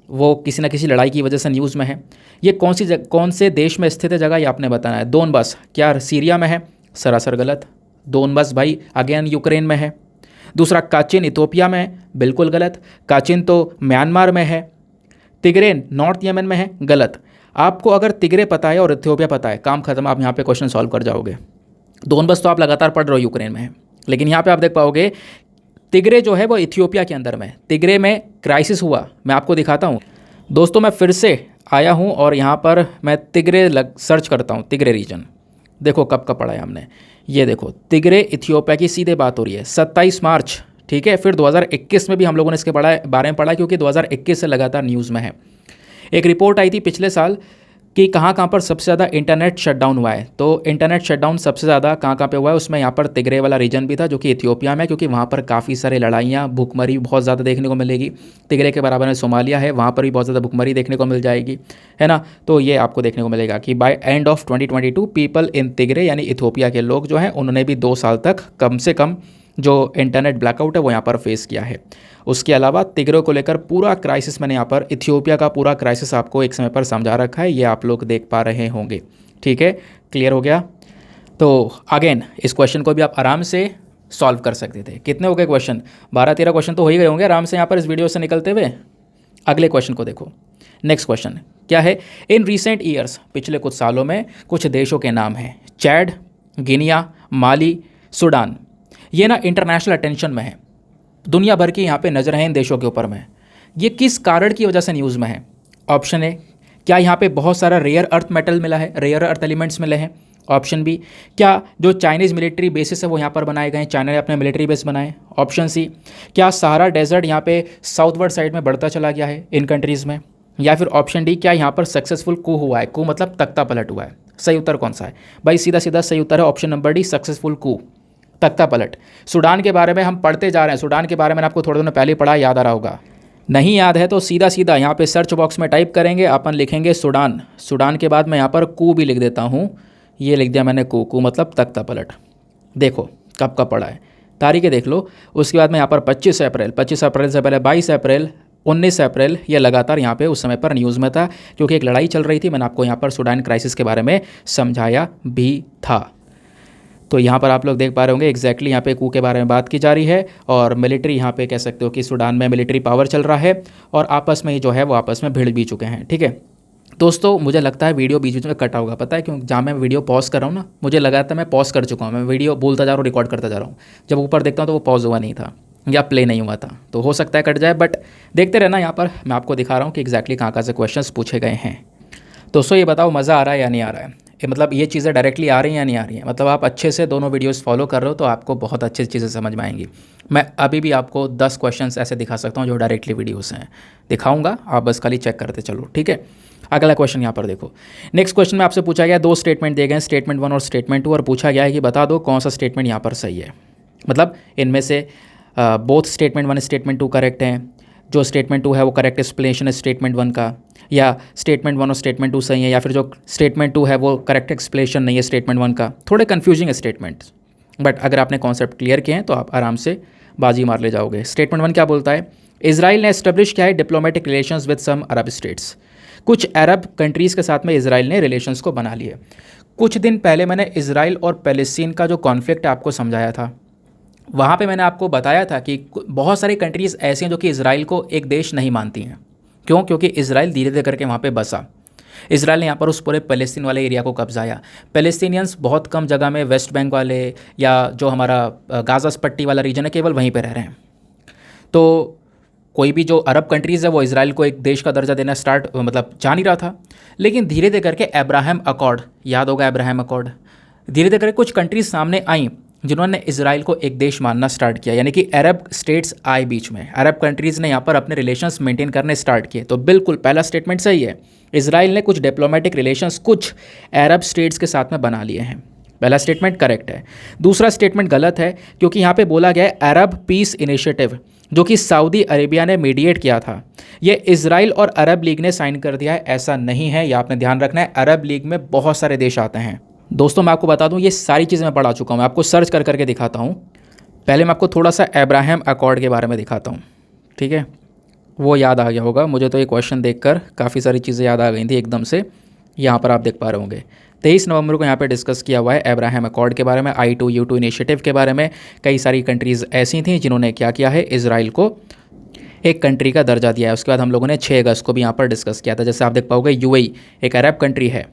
वो किसी न किसी लड़ाई की वजह से न्यूज़ में है। ये कौन से देश में स्थित है जगह, ये आपने बताना है। दोनबस क्या सीरिया में है, सरासर गलत। दोनबस भाई अगेन यूक्रेन में है। दूसरा काचिन इथोपिया में है, बिल्कुल गलत। काचिन तो म्यांमार में है। तिग्रे नॉर्थ यमन में है, गलत। आपको अगर तिग्रे पता है और इथियोपिया पता है, काम खत्म, आप यहाँ पे क्वेश्चन सॉल्व कर जाओगे। दोनबस तो आप लगातार पढ़ रहे हो, यूक्रेन में है, लेकिन यहाँ पे आप देख पाओगे तिग्रे जो है वो इथियोपिया के अंदर में। तिग्रे में क्राइसिस हुआ, मैं आपको दिखाता हूँ दोस्तों। मैं फिर से आया हूँ और यहाँ पर मैं तिग्रे सर्च करता हूँ, तिग्रे रीजन। देखो कब कब पढ़ा है हमने, ये देखो तिग्रे इथियोपिया की सीधे बात हो रही है, 27 मार्च, ठीक है। फिर 2021 में भी हम लोगों ने इसके बारे में पढ़ा, क्योंकि 2021 से लगातार न्यूज़ में है। एक रिपोर्ट आई थी पिछले साल कि कहाँ पर सबसे ज़्यादा इंटरनेट शटडाउन हुआ है। तो इंटरनेट शटडाउन सबसे ज़्यादा कहाँ पे हुआ है, उसमें यहाँ पर तिग्रे वाला रीजन भी था, जो कि इथियोपिया में, क्योंकि वहाँ पर काफ़ी सारे लड़ाइयाँ, भूखमरी बहुत ज़्यादा देखने को मिलेगी। तिग्रे के बराबर में सोमालिया है, वहाँ पर भी बहुत ज़्यादा भूखमरी देखने को मिल जाएगी, है ना। तो ये आपको देखने को मिलेगा कि by end of 2022 people in Tigray, यानी इथियोपिया के लोग जो हैं, उन्होंने भी 2 साल तक कम से कम जो इंटरनेट ब्लैकआउट है वो यहाँ पर फेस किया है। उसके अलावा तिग्रे को लेकर पूरा क्राइसिस मैंने यहाँ पर, इथियोपिया का पूरा क्राइसिस आपको एक समय पर समझा रखा है, ये आप लोग देख पा रहे होंगे, ठीक है। क्लियर हो गया। तो अगेन इस क्वेश्चन को भी आप आराम से सॉल्व कर सकते थे। कितने हो गए क्वेश्चन, 12-13 क्वेश्चन तो हो ही गए होंगे आराम से यहाँ पर इस वीडियो से निकलते हुए। अगले क्वेश्चन को देखो। नेक्स्ट क्वेश्चन क्या है, इन रिसेंट ईयर्स, पिछले कुछ सालों में कुछ देशों के नाम हैं, चैड, गिनिया, माली, सूडान। ये ना इंटरनेशनल अटेंशन में है, दुनिया भर की यहाँ पे नज़र है इन देशों के ऊपर में। ये किस कारण की वजह से न्यूज़ में है? ऑप्शन ए, क्या यहाँ पे बहुत सारा रेयर अर्थ मेटल मिला है, रेयर अर्थ एलिमेंट्स मिले हैं। ऑप्शन बी, क्या जो चाइनीज़ मिलिट्री बेसिस है वो यहाँ पर बनाए गए हैं, चाइना ने अपने मिलिट्री बेस बनाए। ऑप्शन सी, क्या सहारा डेजर्ट यहाँ पे साउथवर्ड साइड में बढ़ता चला गया है इन कंट्रीज़ में। या फिर ऑप्शन डी, क्या यहाँ पर सक्सेसफुल कू हुआ है, कू मतलब तख्ता पलट हुआ है। सही उत्तर कौन सा है भाई? सीधा सीधा सही उत्तर है ऑप्शन नंबर डी, सक्सेसफुल कू, तख्ता पलट। सूडान के बारे में हम पढ़ते जा रहे हैं, सूडान के बारे में आपको थोड़े दिनों पहले पढ़ा, याद आ रहा होगा। नहीं याद है तो सीधा सीधा यहाँ पे सर्च बॉक्स में टाइप करेंगे, अपन लिखेंगे सूडान। सूडान के बाद मैं यहाँ पर कू भी लिख देता हूँ, ये लिख दिया मैंने, कू मतलब तख्ता पलट। देखो कब कब पढ़ा है, तारीखें देख लो। उसके बाद में यहाँ पर 25 अप्रैल से पहले 22 अप्रैल, 19 अप्रैल, ये लगातार यहाँ पे उस समय पर न्यूज़ में था, क्योंकि एक लड़ाई चल रही थी। मैंने आपको यहाँ पर सूडान क्राइसिस के बारे में समझाया भी था। तो यहाँ पर आप लोग देख पा रहे होंगे एग्जैक्टली यहाँ पे कू के बारे में बात की जा रही है, और मिलिट्री यहाँ पे कह सकते हो कि सूडान में मिलिट्री पावर चल रहा है, और आपस में जो है वो आपस में भिड़ भी चुके हैं, ठीक है। दोस्तों मुझे लगता है वीडियो बीच बीच में कटा होगा, पता है क्यों? जहाँ मैं वीडियो पॉज कर रहा हूँ ना, मुझे लगा था मैं पॉज कर चुका हूँ, मैं वीडियो बोलता जा रहा हूँ, रिकॉर्ड करता जा रहा हूँ। जब ऊपर देखता हूँ तो वो पॉज हुआ नहीं था या प्ले नहीं हुआ था, तो हो सकता है कट जाए, बट देखते रहना। यहाँ पर मैं आपको दिखा रहा हूँ कि एग्जैक्टली कहाँ से क्वेश्चन पूछे गए हैं। दोस्तों ये बताओ मज़ा आ रहा है या नहीं आ रहा है? मतलब ये चीज़ें डायरेक्टली आ रही हैं या नहीं आ रही हैं? मतलब आप अच्छे से दोनों वीडियोस फॉलो कर रहे हो तो आपको बहुत अच्छी चीज़ें समझ में आएंगी। मैं अभी भी आपको 10 क्वेश्चंस ऐसे दिखा सकता हूँ जो डायरेक्टली वीडियोस हैं, दिखाऊंगा, आप बस खाली चेक करते चलो, ठीक है। अगला क्वेश्चन यहाँ पर देखो। नेक्स्ट क्वेश्चन में आपसे पूछा गया, 2 स्टेटमेंट दिए गए हैं, स्टेटमेंट 1 और स्टेटमेंट 2, और पूछा गया है कि बता दो कौन सा स्टेटमेंट यहाँ पर सही है। मतलब इनमें से बोथ स्टेटमेंट 1 स्टेटमेंट 2 करेक्ट हैं, जो स्टेटमेंट 2 है वो करेक्ट एक्सप्लेनेशन है स्टेटमेंट 1 का, या स्टेटमेंट 1 और स्टेटमेंट 2 सही है, या फिर जो स्टेटमेंट 2 है वो करेक्ट एक्सप्लेनेशन नहीं है स्टेटमेंट 1 का। थोड़े कन्फ्यूजिंग है स्टेटमेंट, बट अगर आपने कॉन्सेप्ट क्लियर किए हैं तो आप आराम से बाजी मार ले जाओगे। स्टेटमेंट 1 क्या बोलता है? इजराइल ने एस्टेब्लिश किया है diplomatic relations with some Arab states. कुछ अरब कंट्रीज़ के साथ में इजराइल ने रिलेशंस को बना लिए। कुछ दिन पहले मैंने इजराइल और पैलेस्टीन का जो कॉन्फ्लिक्ट है आपको समझाया था, वहाँ पे मैंने आपको बताया था कि बहुत सारी कंट्रीज़ ऐसी हैं जो कि इजराइल को एक देश नहीं मानती हैं। क्यों? क्योंकि इजराइल धीरे धीरे करके वहाँ पे बसा। इजराइल ने यहाँ पर उस पूरे पैलेस्टीन वाले एरिया को कब्जाया। पैलेस्टीनियंस बहुत कम जगह में, वेस्ट बैंक वाले या जो हमारा गाज़ा पट्टी वाला रीजन है, केवल वहीं पे रह रहे हैं। तो कोई भी जो अरब कंट्रीज़ है वो इजराइल को एक देश का दर्जा देना मतलब जा नहीं रहा था। लेकिन धीरे धीरे करके अब्राहम अकॉर्ड, याद होगा अब्राहम अकॉर्ड, धीरे धीरे करके कुछ कंट्रीज़ सामने आई जिन्होंने इजराइल को एक देश मानना स्टार्ट किया, यानी कि अरब स्टेट्स आए बीच में, अरब कंट्रीज़ ने यहाँ पर अपने रिलेशंस मेंटेन करने स्टार्ट किए। तो बिल्कुल पहला स्टेटमेंट सही है, इजराइल ने कुछ डिप्लोमेटिक रिलेशंस कुछ अरब स्टेट्स के साथ में बना लिए हैं। पहला स्टेटमेंट करेक्ट है। दूसरा स्टेटमेंट गलत है, क्योंकि यहाँ पे बोला गया है अरब पीस इनिशिएटिव, जो कि सऊदी अरेबिया ने मीडिएट किया था, ये इजराइल और अरब लीग ने साइन कर दिया है, ऐसा नहीं है। ये आपने ध्यान रखना है। अरब लीग में बहुत सारे देश आते हैं। दोस्तों मैं आपको बता दूं, ये सारी चीज़ें मैं पढ़ा चुका हूँ, मैं आपको सर्च कर करके दिखाता हूँ। पहले मैं आपको थोड़ा सा अब्राहम अकॉर्ड के बारे में दिखाता हूँ, ठीक है। वो याद आ गया होगा मुझे, तो ये क्वेश्चन देखकर काफ़ी सारी चीज़ें याद आ गई थी एकदम से। यहाँ पर आप देख पा रहे होंगे 23 नवंबर को यहाँ पे डिस्कस किया हुआ है अब्राहम अकॉर्ड के बारे में, I2U2 इनिशिएटिव के बारे में। कई सारी कंट्रीज़ ऐसी थी जिन्होंने क्या किया है, इजराइल को एक कंट्री का दर्जा दिया है। उसके बाद हम लोगों ने 6 अगस्त को भी यहाँ पर डिस्कस किया था। जैसे आप देख पाओगे UAE एक अरब कंट्री है,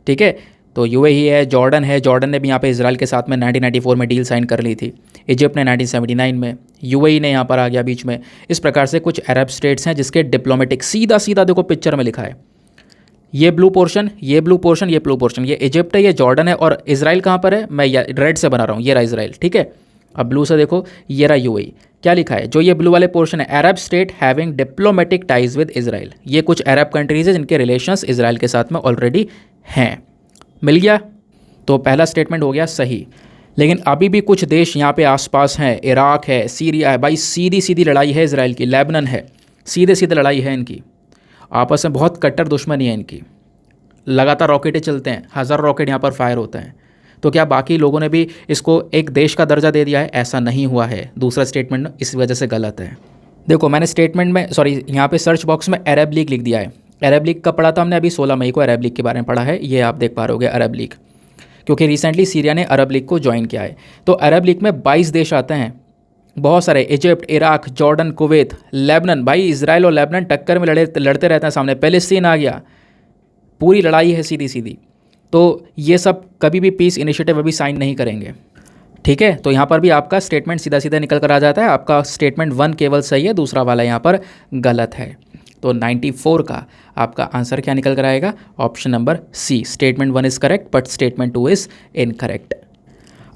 ठीक है। तो UAE है, जॉर्डन है, जॉर्डन ने भी यहाँ पे इजराइल के साथ में 1994 में डील साइन कर ली थी। इजिप्ट ने 1979 में, UAE ने यहाँ पर आ गया बीच में। इस प्रकार से कुछ अरब स्टेट्स हैं जिसके डिप्लोमेटिक सीधा सीधा देखो पिक्चर में लिखा है, ये ब्लू पोर्शन, ये ब्लू पोर्शन, ये ब्लू पोर्शन, ये इजिप्ट है, ये जॉर्डन है, और इजराइल कहाँ पर है, मैं रेड से बना रहा हूँ, ये रहा इजराइल, ठीक है। अब ब्लू से देखो, ये रहा UAE। क्या लिखा है, जो ये ब्लू वाले पोर्शन है, Arab state having diplomatic ties with Israel, ये कुछ अरब कंट्रीज है जिनके रिलेशंस इजराइल के साथ में ऑलरेडी हैं। मिल गया। तो पहला स्टेटमेंट हो गया सही। लेकिन अभी भी कुछ देश यहाँ पे आसपास हैं, इराक है, सीरिया है, भाई सीधी सीधी लड़ाई है इजराइल की, लेबनान है, सीधे सीधे लड़ाई है इनकी, आपस में बहुत कट्टर दुश्मनी है इनकी, लगातार रॉकेटें चलते हैं, हज़ारों रॉकेट यहाँ पर फायर होते हैं। तो क्या बाकी लोगों ने भी इसको एक देश का दर्जा दे दिया है? ऐसा नहीं हुआ है। दूसरा स्टेटमेंट इस वजह से गलत है। देखो मैंने स्टेटमेंट में यहाँ पे सर्च बॉक्स में अरब लीग लिख दिया है। अरब लीग का पढ़ा था हमने अभी 16 मई को अरब लीग के बारे में पढ़ा है, ये आप देख पा रहे होगे अरब लीग, क्योंकि रिसेंटली सीरिया ने अरब लीग को ज्वाइन किया है। तो अरब लीग में 22 देश आते हैं, बहुत सारे, Egypt, Iraq, Jordan, Kuwait, Lebanon, भाई इजराइल और लेबनान टक्कर में लड़ते रहते हैं सामने, पैलेस्टीन आ गया, पूरी लड़ाई है सीधी सीधी। तो ये सब कभी भी पीस इनिशिएटिव अभी साइन नहीं करेंगे, ठीक है। तो यहाँ पर भी आपका स्टेटमेंट सीधा सीधा निकल कर आ जाता है, आपका स्टेटमेंट 1 केवल सही है, दूसरा वाला यहाँ पर गलत है। तो 94 का आपका आंसर क्या निकल कर आएगा, option number C, statement 1 is correct but statement 2 is incorrect.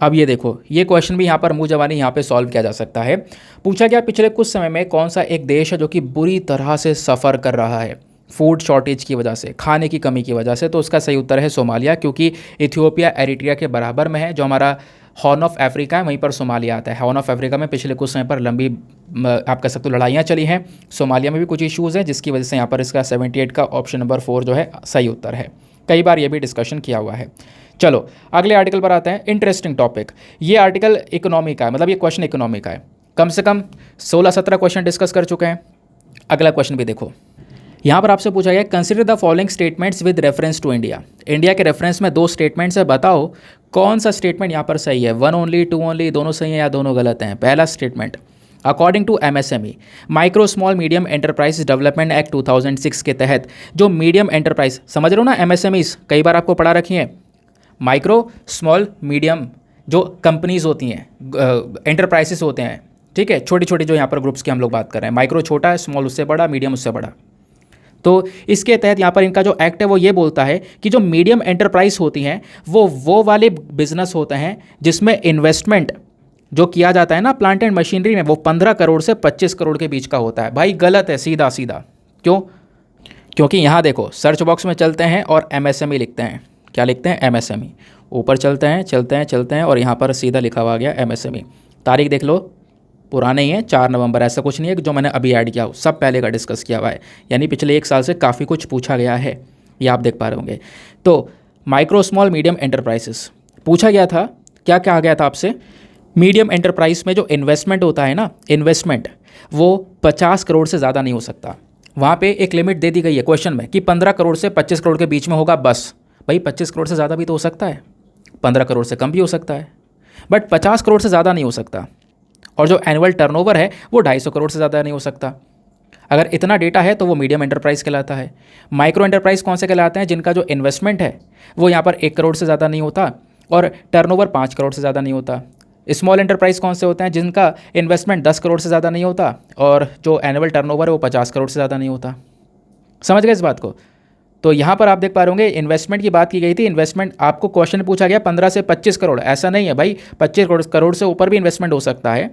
अब ये देखो, ये क्वेश्चन भी यहाँ पर मुँह जबानी यहाँ पे सॉल्व किया जा सकता है। पूछा गया पिछले कुछ समय में कौन सा एक देश है जो कि बुरी तरह से सफ़र कर रहा है फूड शॉर्टेज की वजह से, खाने की कमी की वजह से। तो उसका सही उत्तर है सोमालिया, क्योंकि इथियोपिया एरिट्रिया के बराबर में है, जो हमारा हॉर्न ऑफ अफ्रीका है, वहीं पर सोमालिया आता है। हॉर्न ऑफ अफ्रीका में पिछले कुछ समय पर लंबी आप कह सकते हो लड़ाइयाँ चली हैं, सोमालिया में भी कुछ इश्यूज़ हैं, जिसकी वजह से यहाँ पर इसका 78 का ऑप्शन नंबर 4 जो है सही उत्तर है। कई बार ये भी डिस्कशन किया हुआ है। चलो अगले आर्टिकल पर आते हैं। इंटरेस्टिंग टॉपिक, ये आर्टिकल इकोनॉमी का है, मतलब ये क्वेश्चन इकोनॉमी का है। कम से कम 16-17 क्वेश्चन डिस्कस कर चुके हैं। अगला क्वेश्चन भी देखो, यहाँ पर आपसे पूछा गया consider the following statements with reference to India. India के रेफरेंस में 2 स्टेटमेंट्स है, बताओ कौन सा स्टेटमेंट यहाँ पर सही है। 1 ओनली, 2 ओनली, दोनों सही है या दोनों गलत हैं। पहला statement, according to MSME micro small medium enterprise development act 2006 के तहत जो मीडियम एंटरप्राइज, समझ रहे हो ना, MSMEs कई बार आपको पढ़ा रखी है, माइक्रो स्मॉल मीडियम जो कंपनीज होती हैं, एंटरप्राइजेस होते हैं, ठीक है, छोटी छोटी जो यहाँ पर ग्रुप्स की हम लोग बात कर रहे हैं। माइक्रो छोटा है, स्मॉल उससे बड़ा, मीडियम उससे बड़ा। तो इसके तहत यहाँ पर इनका जो एक्ट है वो ये बोलता है कि जो मीडियम एंटरप्राइज होती हैं वो वाले बिजनेस होते हैं जिसमें इन्वेस्टमेंट जो किया जाता है ना प्लांट एंड मशीनरी में, वो 15 करोड़ से 25 करोड़ के बीच का होता है। भाई गलत है सीधा सीधा। क्यों? क्योंकि यहाँ देखो सर्च बॉक्स में चलते हैं और MSME लिखते हैं। क्या लिखते हैं? MSME। ऊपर चलते हैं और यहाँ पर सीधा लिखा हुआ गया MSME। तारीख देख लो, पुराने ही है, 4 नवंबर, ऐसा कुछ नहीं है कि जो मैंने अभी ऐड किया हो, सब पहले का डिस्कस किया हुआ है। यानी पिछले 1 साल से काफ़ी कुछ पूछा गया है, ये आप देख पा रहे होंगे। तो माइक्रो स्मॉल मीडियम एंटरप्राइजेस पूछा गया था, क्या क्या आ गया था आपसे, मीडियम एंटरप्राइज में जो इन्वेस्टमेंट होता है ना, इन्वेस्टमेंट वो 50 करोड़ से ज़्यादा नहीं हो सकता। वहाँ पे एक लिमिट दे दी गई है क्वेश्चन में कि 15 करोड़ से 25 करोड़ के बीच में होगा बस। भाई 25 करोड़ से ज़्यादा भी तो हो सकता है, 15 करोड़ से कम भी हो सकता है, बट 50 करोड़ से ज़्यादा नहीं हो सकता। और जो एनुअल टर्नओवर है वो 250 करोड़ से ज़्यादा नहीं हो सकता। अगर इतना डेटा है तो वो मीडियम एंटरप्राइज कहलाता है। माइक्रो एंटरप्राइज कौन से कहलाते हैं? जिनका जो इन्वेस्टमेंट है वो यहाँ पर 1 करोड़ से ज़्यादा नहीं होता और टर्नओवर 5 करोड़ से ज़्यादा नहीं होता। स्मॉल एंटरप्राइज कौन से होते हैं? जिनका इन्वेस्टमेंट 10 करोड़ से ज़्यादा नहीं होता और जो एनुअल टर्नओवर है वो 50 करोड़ से ज़्यादा नहीं होता। समझ गए इस बात को? तो यहाँ पर आप देख पा रहे होंगे इन्वेस्टमेंट की बात की गई थी। इन्वेस्टमेंट आपको क्वेश्चन पूछा गया 15 से 25 करोड़, ऐसा नहीं है भाई 25 करोड़ से ऊपर भी इन्वेस्टमेंट हो सकता है,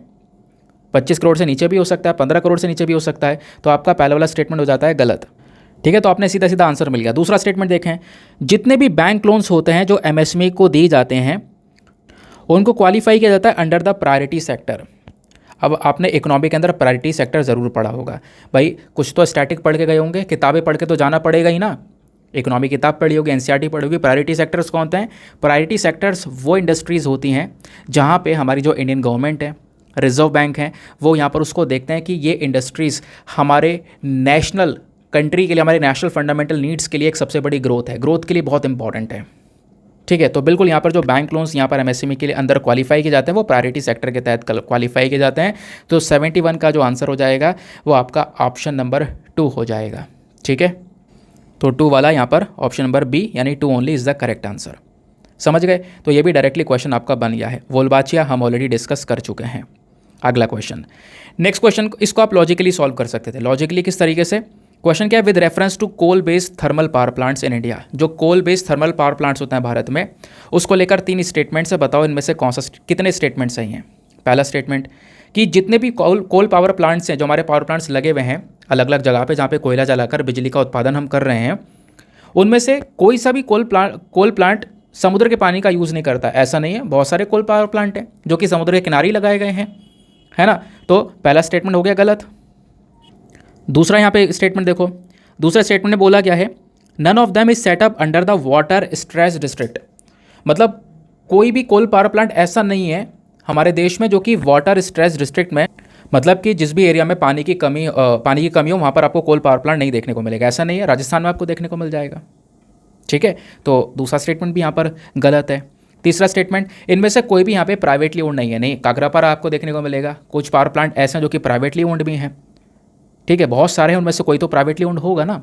25 करोड़ से नीचे भी हो सकता है, 15 करोड़ से नीचे भी हो सकता है। तो आपका पहला वाला स्टेटमेंट हो जाता है गलत। ठीक है, तो आपने सीधा सीधा आंसर मिल गया। दूसरा स्टेटमेंट देखें, जितने भी बैंक लोन्स होते हैं जो एमएसएमई को दिए जाते हैं उनको क्वालिफाई किया जाता है अंडर द प्रायोरिटी सेक्टर। अब आपने इकोनॉमी के अंदर प्रायोरिटी सेक्टर ज़रूर पढ़ा होगा भाई, कुछ तो स्टैटिक पढ़ के गए होंगे, किताबें पढ़ के तो जाना पड़ेगा ही ना। इकोनॉमी किताब पढ़ी होगी, एनसीईआरटी पढ़ी होगी। प्रायोरिटी सेक्टर्स कौन होते हैं? प्रायोरिटी सेक्टर्स वो इंडस्ट्रीज़ होती हैं जहाँ पे हमारी जो इंडियन गवर्नमेंट है, रिजर्व बैंक है, वो यहाँ पर उसको देखते हैं कि ये इंडस्ट्रीज़ हमारे नेशनल कंट्री के लिए, हमारे नेशनल फंडामेंटल नीड्स के लिए एक सबसे बड़ी ग्रोथ है, ग्रोथ के लिए बहुत इंपॉर्टेंट है। ठीक है, तो बिल्कुल यहाँ पर जो बैंक लोन्स यहाँ पर एमएसएमई के लिए अंदर क्वालिफाई किए जाते हैं वो प्रायोरिटी सेक्टर के तहत क्वालिफाई किए जाते हैं। तो 71 का जो आंसर हो जाएगा वो आपका ऑप्शन नंबर 2 हो जाएगा। ठीक है, तो 2 वाला यहाँ पर ऑप्शन नंबर बी यानी 2 only is the correct answer. समझ गए? तो ये भी डायरेक्टली क्वेश्चन आपका बन गया है। वोल्बाचिया हम ऑलरेडी डिस्कस कर चुके हैं। अगला क्वेश्चन, नेक्स्ट क्वेश्चन, इसको आप लॉजिकली सॉल्व कर सकते थे। लॉजिकली किस तरीके से? क्वेश्चन क्या है? With reference to coal based thermal power plants in India. जो coal based thermal power plants होते हैं भारत में, उसको लेकर 3 स्टेटमेंट्स है, बताओ इनमें से कौन सा कितने स्टेटमेंट सही हैं। पहला स्टेटमेंट कि जितने भी कोल पावर प्लांट्स हैं, जो हमारे पावर प्लांट्स लगे हुए हैं अलग अलग जगह पे जहाँ पे कोयला जलाकर बिजली का उत्पादन हम कर रहे हैं, उनमें से कोई सा भी कोल प्लांट समुद्र के पानी का यूज़ नहीं करता। ऐसा नहीं है, बहुत सारे कोल पावर प्लांट हैं जो कि समुद्र के किनारे लगाए गए हैं, है ना। तो पहला स्टेटमेंट हो गया गलत। दूसरा यहाँ पे स्टेटमेंट देखो, दूसरा स्टेटमेंट ने बोला क्या है? None of them is set up under the water stress district. मतलब कोई भी कोल पावर प्लांट ऐसा नहीं है हमारे देश में जो कि वाटर स्ट्रेस डिस्ट्रिक्ट में, मतलब कि जिस भी एरिया में पानी की कमी हो वहाँ पर आपको कोल पावर प्लांट नहीं देखने को मिलेगा। ऐसा नहीं है, राजस्थान में आपको देखने को मिल जाएगा। ठीक है, तो दूसरा स्टेटमेंट भी यहाँ पर गलत है। तीसरा स्टेटमेंट, इनमें से कोई भी यहाँ पे प्राइवेटली ओन्ड नहीं है। नहीं, काकरापारा आपको देखने को मिलेगा। कुछ पावर प्लांट ऐसे हैं जो कि प्राइवेटली ओन्ड भी हैं। ठीक है, बहुत सारे हैं, उनमें से कोई तो प्राइवेटली ओन्ड होगा ना।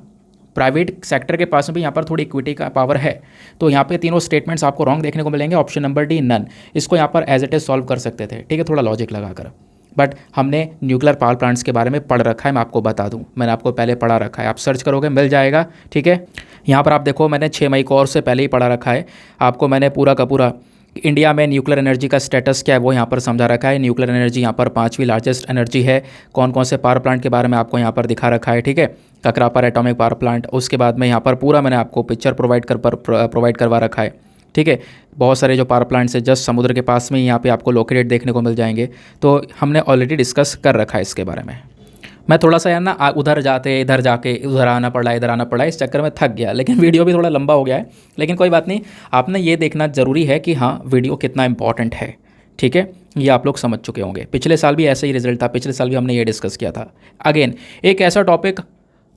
प्राइवेट सेक्टर के पास में भी यहाँ पर थोड़ी इक्विटी का पावर है। तो यहाँ पे तीनों स्टेटमेंट्स आपको रॉन्ग देखने को मिलेंगे। ऑप्शन नंबर डी नन, इसको यहाँ पर एज इट इज सॉल्व कर सकते थे। ठीक है, थोड़ा लॉजिक लगाकर, बट हमने न्यूक्लियर पावर प्लांट्स के बारे में पढ़ रखा है। मैं आपको बता दूं, मैंने आपको पहले पढ़ा रखा है, आप सर्च करोगे मिल जाएगा। ठीक है, यहाँ पर आप देखो मैंने 6 मई को और से पहले ही पढ़ा रखा है। आपको मैंने पूरा का पूरा इंडिया में न्यूक्लियर एनर्जी का स्टेटस क्या है वो यहाँ पर समझा रखा है। न्यूक्लियर एनर्जी यहाँ पर 5वीं लार्जेस्ट एनर्जी है। कौन कौन से पावर प्लांट के बारे में आपको यहाँ पर दिखा रखा है। ठीक है, ककरापर एटॉमिक पावर प्लांट, उसके बाद में यहाँ पर पूरा मैंने आपको पिक्चर प्रोवाइड करवा रखा है। ठीक है, बहुत सारे जो पावर प्लांट्स है जस्ट समुद्र के पास में ही यहाँ पे आपको लोकेटेड देखने को मिल जाएंगे। तो हमने ऑलरेडी डिस्कस कर रखा है इसके बारे में। मैं थोड़ा सा यार ना उधर जाते इधर जाके उधर आना पड़ा इधर आना पड़ा, इस चक्कर में थक गया, लेकिन वीडियो भी थोड़ा लंबा हो गया है। लेकिन कोई बात नहीं, आपने ये देखना ज़रूरी है कि हाँ वीडियो कितना इंपॉर्टेंट है। ठीक है, ये आप लोग समझ चुके होंगे। पिछले साल भी ऐसा ही रिजल्ट था, पिछले साल भी हमने ये डिस्कस किया था। अगेन एक ऐसा टॉपिक,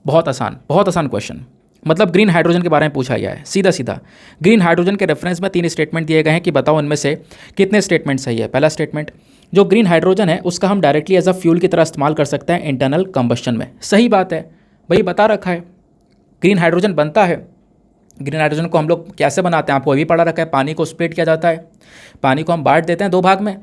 बहुत आसान क्वेश्चन, मतलब ग्रीन हाइड्रोजन के बारे में पूछा गया है। सीधा सीधा ग्रीन हाइड्रोजन के रेफरेंस में 3 स्टेटमेंट दिए गए हैं कि बताओ इनमें से कितने स्टेटमेंट सही है। पहला स्टेटमेंट, जो ग्रीन हाइड्रोजन है उसका हम डायरेक्टली एज अ फ्यूल की तरह इस्तेमाल कर सकते हैं इंटरनल कंबस्शन में। सही बात है भाई, बता रखा है ग्रीन हाइड्रोजन बनता है। ग्रीन हाइड्रोजन को हम लोग कैसे बनाते हैं आपको ये भी पढ़ा रखा है। पानी को स्प्लिट किया जाता है, पानी को हम बांट देते हैं 2 भाग में,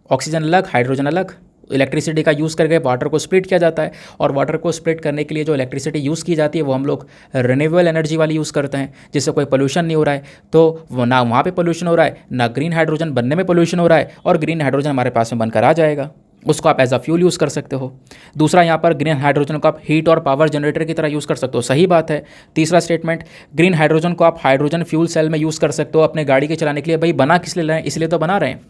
ऑक्सीजन अलग हाइड्रोजन अलग। इलेक्ट्रिसिटी का यूज़ करके वाटर को स्प्लिट किया जाता है, और वाटर को स्प्लिट करने के लिए जो इलेक्ट्रिसिटी यूज़ की जाती है वो हम लोग रिन्यूएबल एनर्जी वाली यूज़ करते हैं, जिससे कोई पोल्यूशन नहीं हो रहा है। तो ना वहाँ पे पोल्यूशन हो रहा है, ना ग्रीन हाइड्रोजन बनने में पोल्यूशन हो रहा है, और ग्रीन हाइड्रोजन हमारे पास में बनकर आ जाएगा, उसको आप एज अ फ्यूल यूज़ कर सकते हो। दूसरा, यहाँ पर ग्रीन हाइड्रोजन को आप हीट और पावर जनरेटर की तरह यूज़ कर सकते हो। सही बात है। तीसरा स्टेटमेंट, ग्रीन हाइड्रोजन को आप हाइड्रोजन फ्यूल सेल में यूज़ कर सकते हो अपने गाड़ी के चलाने के लिए। भाई बना किस लिए रहे हैं? इसलिए तो बना रहे हैं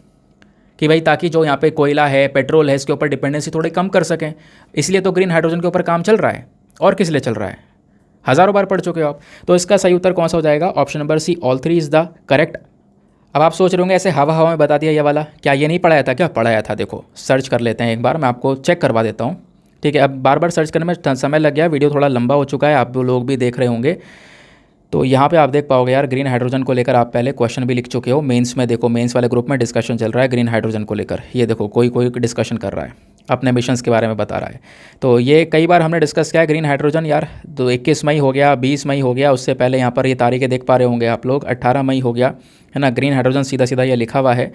कि भाई ताकि जो यहाँ पे कोयला है पेट्रोल है इसके ऊपर डिपेंडेंसी थोड़ी कम कर सकें, इसलिए तो ग्रीन हाइड्रोजन के ऊपर काम चल रहा है। और किस लिए चल रहा है? हज़ारों बार पढ़ चुके हो आप। तो इसका सही उत्तर कौन सा हो जाएगा? Option number C, all 3 is the correct. अब आप सोच रहे होंगे ऐसे हवा हवा में बता दिया ये वाला, क्या ये नहीं पढ़ाया था? क्या पढ़ाया था? देखो सर्च कर लेते हैं एक बार, मैं आपको चेक करवा देता हूँ। ठीक है, अब बार बार सर्च करने में समय लग गया, वीडियो थोड़ा लंबा हो चुका है, आप लोग भी देख रहे होंगे। तो यहाँ पे आप देख पाओगे यार, ग्रीन हाइड्रोजन को लेकर आप पहले क्वेश्चन भी लिख चुके हो। मेंस में देखो, मेंस वाले ग्रुप में डिस्कशन चल रहा है ग्रीन हाइड्रोजन को लेकर। ये देखो कोई डिस्कशन कर रहा है, अपने मिशंस के बारे में बता रहा है। तो ये कई बार हमने डिस्कस किया है ग्रीन हाइड्रोजन यार। तो 21 मई हो गया, 20 मई हो गया, उससे पहले यहाँ पर ये तारीखें देख पा रहे होंगे आप लोग, 18 मई हो गया, है ना। ग्रीन हाइड्रोजन सीधा सीधा ये लिखा हुआ है,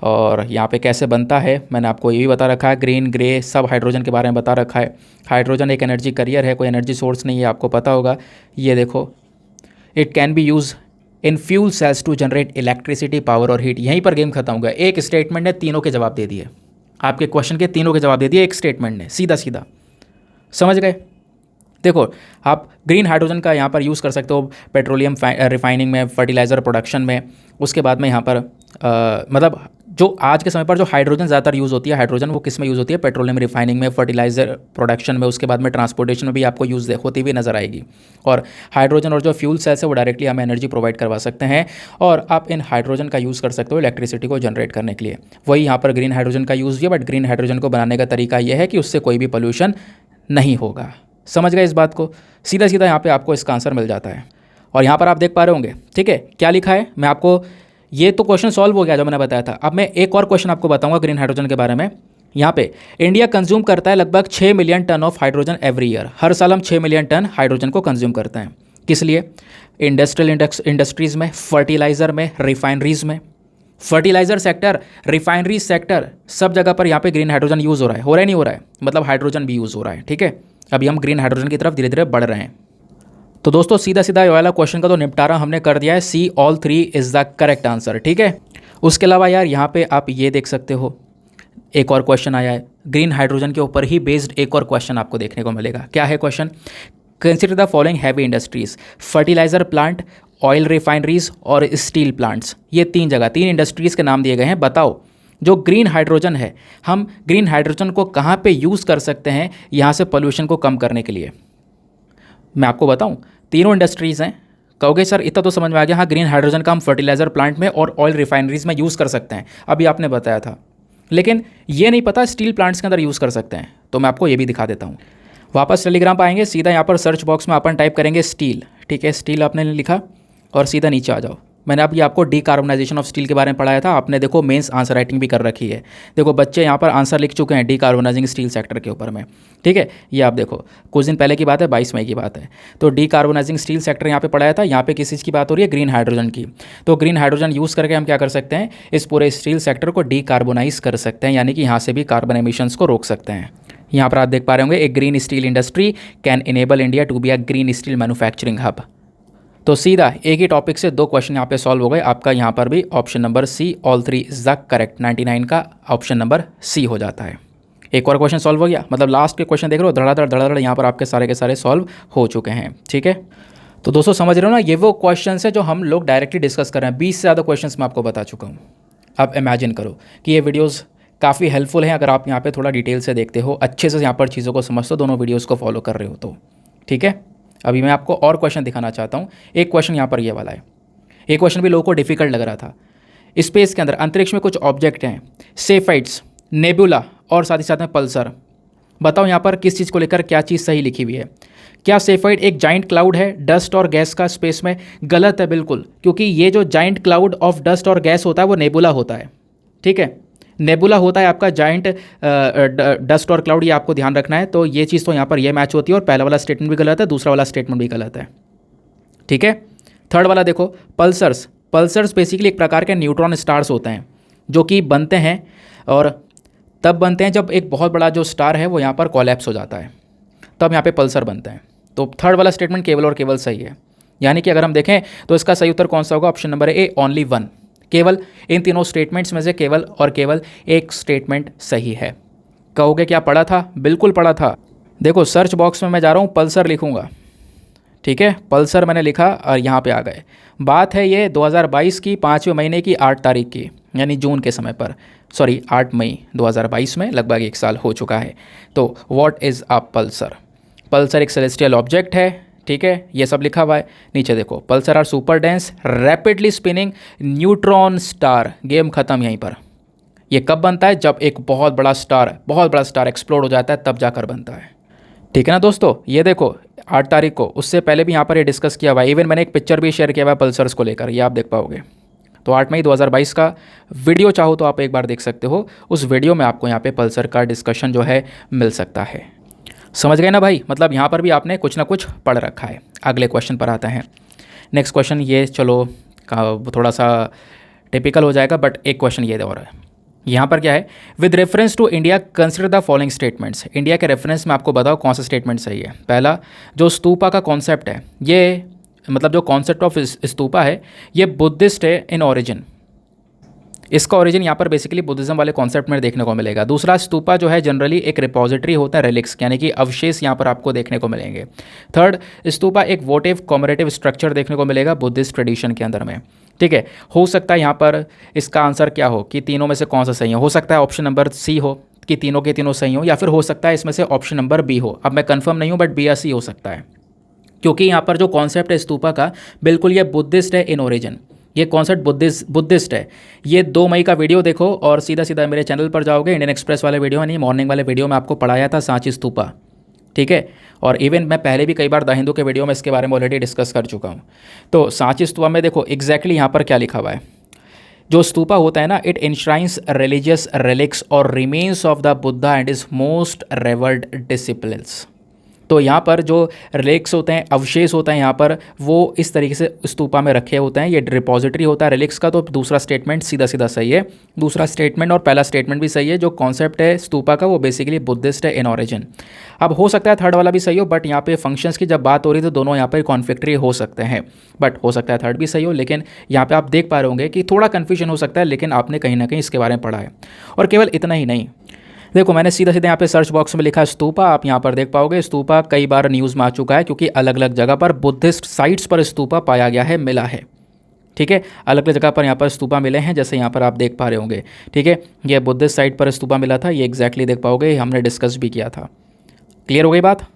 और यहाँ पे कैसे बनता है मैंने आपको ये भी बता रखा है। ग्रीन ग्रे सब हाइड्रोजन के बारे में बता रखा है। हाइड्रोजन एक एनर्जी करियर है, कोई एनर्जी सोर्स नहीं है, आपको पता होगा। ये देखो it can be use in fuel cells to generate electricity, power और हीट। यहीं पर गेम खत्म हो गया। एक स्टेटमेंट ने तीनों के जवाब दे दिए, आपके क्वेश्चन के तीनों के जवाब दे दिए एक स्टेटमेंट ने, सीधा सीधा। समझ गए? देखो, आप ग्रीन हाइड्रोजन का यहाँ पर यूज़ कर सकते हो पेट्रोलियम रिफाइनिंग में, फर्टिलाइज़र प्रोडक्शन में। उसके बाद में यहाँ पर मतलब जो आज के समय पर जो हाइड्रोजन ज़्यादातर यूज़ होती है, हाइड्रोजन वो किस में यूज़ होती है? पेट्रोलियम रिफाइनिंग में, फर्टिलाइज़र प्रोडक्शन में, उसके बाद में ट्रांसपोर्टेशन में भी आपको यूज़ होती हुई नज़र आएगी। और हाइड्रोजन और जो फ्यूल सेल्स है वो डायरेक्टली हमें एनर्जी प्रोवाइड करवा सकते हैं, और आप इन हाइड्रोजन का यूज़ कर सकते हो इलेक्ट्रिसिटी को जनरेट करने के लिए। वही यहाँ पर ग्रीन हाइड्रोजन का यूज़ भी है, बट ग्रीन हाइड्रोजन को बनाने का तरीका यह है कि उससे कोई भी पोल्यूशन नहीं होगा। समझ गए इस बात को? सीधा सीधा यहाँ पे आपको इसका आंसर मिल जाता है। और यहाँ पर आप देख पा रहे होंगे, ठीक है, क्या लिखा है। मैं आपको, ये तो क्वेश्चन सॉल्व हो गया जो मैंने बताया था। अब मैं एक और क्वेश्चन आपको बताऊंगा ग्रीन हाइड्रोजन के बारे में। यहाँ पे इंडिया कंज्यूम करता है लगभग 6 million ton of hydrogen every year. हर साल हम 6 मिलियन टन हाइड्रोजन को कंज्यूम करते हैं। किस लिए? इंडस्ट्रियल इंडस्ट्रीज़ में, फर्टिलाइज़र में, रिफाइनरीज़ में। फर्टिलाइज़र सेक्टर, रिफाइनरी सेक्टर, सब जगह पर यहाँ पे ग्रीन हाइड्रोजन यूज़ हो रहा है। हो रहा है नहीं हो रहा है? मतलब हाइड्रोजन भी यूज़ हो रहा है। ठीक है, अभी हम ग्रीन हाइड्रोजन की तरफ धीरे धीरे बढ़ रहे हैं। तो दोस्तों सीधा सीधा ये वाला क्वेश्चन का तो निपटारा हमने कर दिया है। C all 3 is the correct answer. ठीक है, उसके अलावा यार यहाँ पे आप ये देख सकते हो, एक और क्वेश्चन आया है ग्रीन हाइड्रोजन के ऊपर ही बेस्ड। एक और क्वेश्चन आपको देखने को मिलेगा। क्या है question? Consider the following heavy industries, fertiliser plant, oil refineries और स्टील प्लांट्स। ये 3 जगह, 3 इंडस्ट्रीज़ के नाम दिए गए हैं। बताओ जो ग्रीन हाइड्रोजन है, हम ग्रीन हाइड्रोजन को कहाँ पे यूज़ कर सकते हैं यहाँ से पोल्यूशन को कम करने के लिए? मैं आपको बताऊं, तीनों इंडस्ट्रीज़ हैं। कहोगे सर इतना तो समझ में आ गया, हाँ ग्रीन हाइड्रोजन का हम फर्टिलाइज़र प्लांट में और ऑयल रिफाइनरीज में यूज़ कर सकते हैं, अभी आपने बताया था। लेकिन ये नहीं पता स्टील प्लांट्स के अंदर यूज़ कर सकते हैं, तो मैं आपको ये भी दिखा देता हूँ। वापस टेलीग्राम पर आएंगे, सीधा यहाँ पर सर्च बॉक्स में अपन टाइप करेंगे स्टील। ठीक है, स्टील आपने लिखा और सीधा नीचे आ जाओ। मैंने अभी आपको डीकार्बोनाइजेशन ऑफ स्टील के बारे में पढ़ाया था, आपने देखो मेंस आंसर राइटिंग भी कर रखी है। देखो बच्चे यहाँ पर आंसर लिख चुके हैं डीकार्बोनाइजिंग स्टील सेक्टर के ऊपर में। ठीक है, ये आप देखो कुछ दिन पहले की बात है, 22 मई की बात है। तो डीकार्बोनाइजिंग स्टील सेक्टर यहाँ पे पढ़ाया था। यहाँ पे किस चीज़ की बात हो रही है? ग्रीन हाइड्रोजन की। तो ग्रीन हाइड्रोजन यूज़ करके हम क्या कर सकते हैं? इस पूरे स्टील सेक्टर को डीकार्बोनाइज कर सकते हैं, यानी कि यहाँ से भी कार्बन एमिशंस को रोक सकते हैं। यहाँ पर आप देख पा रहे होंगे, एक green steel industry can enable India to be a green steel manufacturing hub. तो सीधा एक ही टॉपिक से 2 क्वेश्चन यहाँ पे सॉल्व हो गए। आपका यहाँ पर भी option number C all 3 is the correct. 99 का ऑप्शन नंबर सी हो जाता है। एक और क्वेश्चन सॉल्व हो गया, मतलब लास्ट के क्वेश्चन देख रहे हो, धड़ाधड़ यहाँ पर आपके सारे के सारे सॉल्व हो चुके हैं। ठीक है, तो दोस्तों समझ रहे हो ना, ये वो क्वेश्चन है जो हम लोग डायरेक्टली डिस्कस कर रहे हैं। 20 से ज़्यादा क्वेश्चन मैं आपको बता चुका हूँ। अब इमेजिन करो कि ये वीडियोज़ काफ़ी हेल्पफुल हैं अगर आप यहाँ पे थोड़ा डिटेल से देखते हो, अच्छे से यहाँ पर चीज़ों को समझते हो, दोनों वीडियोज़ को फॉलो कर रहे हो तो। ठीक है, अभी मैं आपको और क्वेश्चन दिखाना चाहता हूँ। एक क्वेश्चन यहाँ पर ये वाला है, एक क्वेश्चन भी लोगों को डिफिकल्ट लग रहा था। स्पेस के अंदर, अंतरिक्ष में कुछ ऑब्जेक्ट हैं, सेफाइट्स, नेबुला और साथ ही साथ में पल्सर। बताओ यहाँ पर किस चीज़ को लेकर क्या चीज़ सही लिखी हुई है? क्या सेफाइट एक जाइंट क्लाउड है डस्ट और गैस का स्पेस में? गलत है बिल्कुल, क्योंकि ये जो जाइंट क्लाउड ऑफ डस्ट और गैस होता है वो नेबुला होता है। ठीक है, नेबुला होता है आपका जाइंट डस्ट और क्लाउड, ये आपको ध्यान रखना है। तो ये चीज़ तो यहाँ पर ये मैच होती है, और पहला वाला स्टेटमेंट भी गलत है, दूसरा वाला स्टेटमेंट भी गलत है। ठीक है, थर्ड वाला देखो, पल्सर्स। पल्सर्स बेसिकली एक प्रकार के न्यूट्रॉन स्टार्स होते हैं जो कि बनते हैं, और तब बनते हैं जब एक बहुत बड़ा जो स्टार है वो यहाँ पर कोलैप्स हो जाता है, तब यहाँ पे पल्सर बनते हैं। तो थर्ड वाला स्टेटमेंट केवल और केवल सही है। यानी कि अगर हम देखें तो इसका सही उत्तर कौन सा होगा? Option number A, only 1। केवल इन तीनों स्टेटमेंट्स में से केवल और केवल एक स्टेटमेंट सही है। कहोगे क्या पढ़ा था? बिल्कुल पढ़ा था। देखो सर्च बॉक्स में मैं जा रहा हूँ, पल्सर लिखूँगा। ठीक है, पल्सर मैंने लिखा और यहाँ पे आ गए। बात है ये 2022 की 5वें महीने की 8 तारीख की, यानी जून के समय पर, सॉरी 8 मई 2022 में, लगभग 1 साल हो चुका है। तो what is a Pulsar? Pulsar एक सेलेस्टियल ऑब्जेक्ट है। ठीक है, ये सब लिखा हुआ है नीचे देखो। Pulsar R super dense rapidly spinning neutron star. Game खत्म यहीं पर। ये कब बनता है? जब एक बहुत बड़ा स्टार एक्सप्लोड हो जाता है, तब जाकर बनता है। ठीक है ना दोस्तों, ये देखो 8 तारीख को, उससे पहले भी यहाँ पर ये डिस्कस किया हुआ है। इवन मैंने एक पिक्चर भी शेयर किया हुआ है पल्सर्स को लेकर, ये आप देख पाओगे। तो 8 मई 2022 का वीडियो चाहो तो आप एक बार देख सकते हो। उस वीडियो में आपको यहाँ पे पल्सर का डिस्कशन जो है मिल सकता है। समझ गए ना भाई? मतलब यहाँ पर भी आपने कुछ ना कुछ पढ़ रखा है। अगले क्वेश्चन पर आते हैं। नेक्स्ट क्वेश्चन ये चलो थोड़ा सा टिपिकल हो जाएगा, बट एक क्वेश्चन ये और है। यहाँ पर क्या है? With reference to India consider the following statements. India के रेफरेंस में आपको बताओ कौन सा स्टेटमेंट सही है। पहला, जो स्तूपा का कॉन्सेप्ट है ये मतलब जो कॉन्सेप्ट ऑफ स्तूपा है ये बुद्धिस्ट है इन ओरिजिन। इसका ओरिजिन यहाँ पर बेसिकली बुद्धिज्म वाले कॉन्सेप्ट में देखने को मिलेगा। दूसरा, स्तूपा जो है जनरली एक रिपोजिटरी होता है रिलिक्स, यानी कि अवशेष यहाँ पर आपको देखने को मिलेंगे। थर्ड, स्तूपा एक वोटिव कॉमरेटिव स्ट्रक्चर देखने को मिलेगा बुद्धिस्ट ट्रेडिशन के अंदर में। ठीक है, हो सकता है यहाँ पर इसका आंसर क्या हो कि तीनों में से कौन सा सही हो सकता है ऑप्शन नंबर सी हो कि तीनों के तीनों सही हो, या फिर हो सकता है इसमें से ऑप्शन नंबर बी हो। अब मैं कंफर्म नहीं हूँ बट बी या सी हो सकता है, क्योंकि यहाँ पर जो कॉन्सेप्ट है स्तूपा का बिल्कुल ये बुद्धिस्ट है इन ओरिजिन। ये कॉन्सेप्ट बुद्धिस्ट है। ये 2 मई का वीडियो देखो और सीधा सीधा मेरे चैनल पर जाओगे, इंडियन एक्सप्रेस वाले वीडियो नहीं, मॉर्निंग वाले वीडियो में आपको पढ़ाया था सांची स्तूपा। ठीक है, और इवन मैं पहले भी कई बार द हिंदू के वीडियो में इसके बारे में ऑलरेडी डिस्कस कर चुका हूँ। तो सांची स्तूपा में देखो एग्जैक्टली यहाँ पर क्या लिखा हुआ है। जो स्तूपा होता है ना, इट इंश्राइंस रिलीजियस रिलिक्स और remains of the Buddha and is most reward disciplines. तो यहाँ पर जो रिलिक्स होते हैं, अवशेष होता है यहाँ पर, वो इस तरीके से स्तूपा में रखे होते हैं। ये रिपोजिटरी होता है रिलिक्स का। तो दूसरा स्टेटमेंट सीधा सीधा सही है। दूसरा स्टेटमेंट और पहला स्टेटमेंट भी सही है। जो कॉन्सेप्ट है स्तूपा का वो बेसिकली बुद्धिस्ट है इन ओरिजिन। अब हो सकता है थर्ड वाला भी सही हो, बट यहाँ पे फंक्शंस की जब बात हो रही है तो दोनों यहाँ पर कॉन्फ्लिक्टरी हो सकते हैं, बट हो सकता है थर्ड भी सही हो। लेकिन यहाँ पे आप देख पा रहे होंगे कि थोड़ा कन्फ्यूजन हो सकता है, लेकिन आपने कहीं ना कहीं इसके बारे में पढ़ा है। और केवल इतना ही नहीं, देखो मैंने सीधा सीधा यहाँ पे सर्च बॉक्स में लिखा स्तूपा, आप यहाँ पर देख पाओगे स्तूपा कई बार न्यूज़ में आ चुका है, क्योंकि अलग अलग जगह पर बुद्धिस्ट साइट्स पर स्तूपा पाया गया है, मिला है। ठीक है, अलग अलग जगह पर यहाँ पर स्तूपा मिले हैं, जैसे यहाँ पर आप देख पा रहे होंगे। ठीक है, ये बुद्धिस्ट साइट पर स्तूपा मिला था, ये एग्जैक्टली देख पाओगे, हमने डिस्कस भी किया था। क्लियर हो गई बात।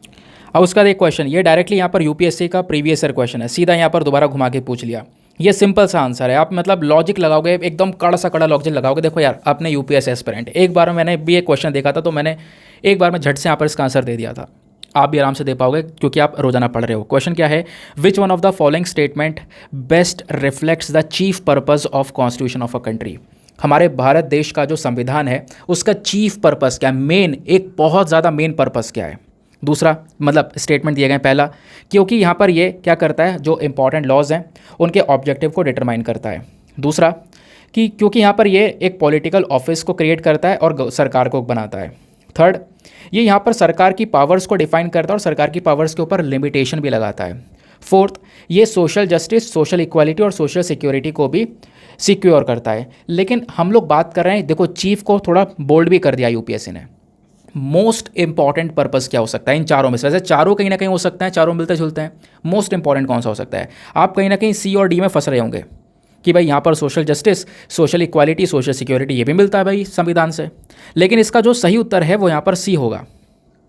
अब उसका एक क्वेश्चन, ये डायरेक्टली यहाँ पर यूपीएससी का प्रीवियस ईयर क्वेश्चन है, सीधा यहाँ पर दोबारा घुमा के पूछ लिया। ये सिंपल सा आंसर है, आप मतलब लॉजिक लगाओगे, एकदम कड़ा सा कड़ा लॉजिक लगाओगे। देखो यार, आपने यूपीएससी एस्पिरेंट, एक बार मैंने भी एक क्वेश्चन देखा था तो मैंने एक बार में झट से यहाँ पर इसका आंसर दे दिया था। आप भी आराम से दे पाओगे क्योंकि आप रोजाना पढ़ रहे हो। क्वेश्चन क्या है, विच one of the following statement best reflects the chief purpose of constitution of a country. हमारे भारत देश का जो संविधान है उसका चीफ पर्पस क्या है, मेन, एक बहुत ज़्यादा मेन पर्पस क्या है। दूसरा मतलब स्टेटमेंट दिए गए पहला, क्योंकि यहाँ पर ये क्या करता है, जो इंपॉर्टेंट लॉज हैं उनके ऑब्जेक्टिव को डिटरमाइन करता है। दूसरा कि क्योंकि यहाँ पर ये एक पॉलिटिकल ऑफिस को क्रिएट करता है और सरकार को बनाता है। थर्ड, ये यहाँ पर सरकार की पावर्स को डिफाइन करता है और सरकार की पावर्स के ऊपर लिमिटेशन भी लगाता है। फोर्थ, ये सोशल जस्टिस, सोशल इक्वालिटी और सोशल सिक्योरिटी को भी सिक्योर करता है। लेकिन हम लोग बात कर रहे हैं, देखो चीफ को थोड़ा बोल्ड भी कर दिया यूपीएससी ने। मोस्ट इंपॉर्टेंट पर्पस क्या हो सकता है इन चारों में से, वैसे चारों कहीं ना कहीं हो सकते हैं, चारों मिलते जुलते हैं, मोस्ट इंपॉर्टेंट कौन सा हो सकता है। आप कहीं ना कहीं सी और डी में फंस रहे होंगे कि भाई यहाँ पर social justice, social equality, social security ये भी मिलता है भाई संविधान से, लेकिन इसका जो सही उत्तर है वो यहाँ पर सी होगा,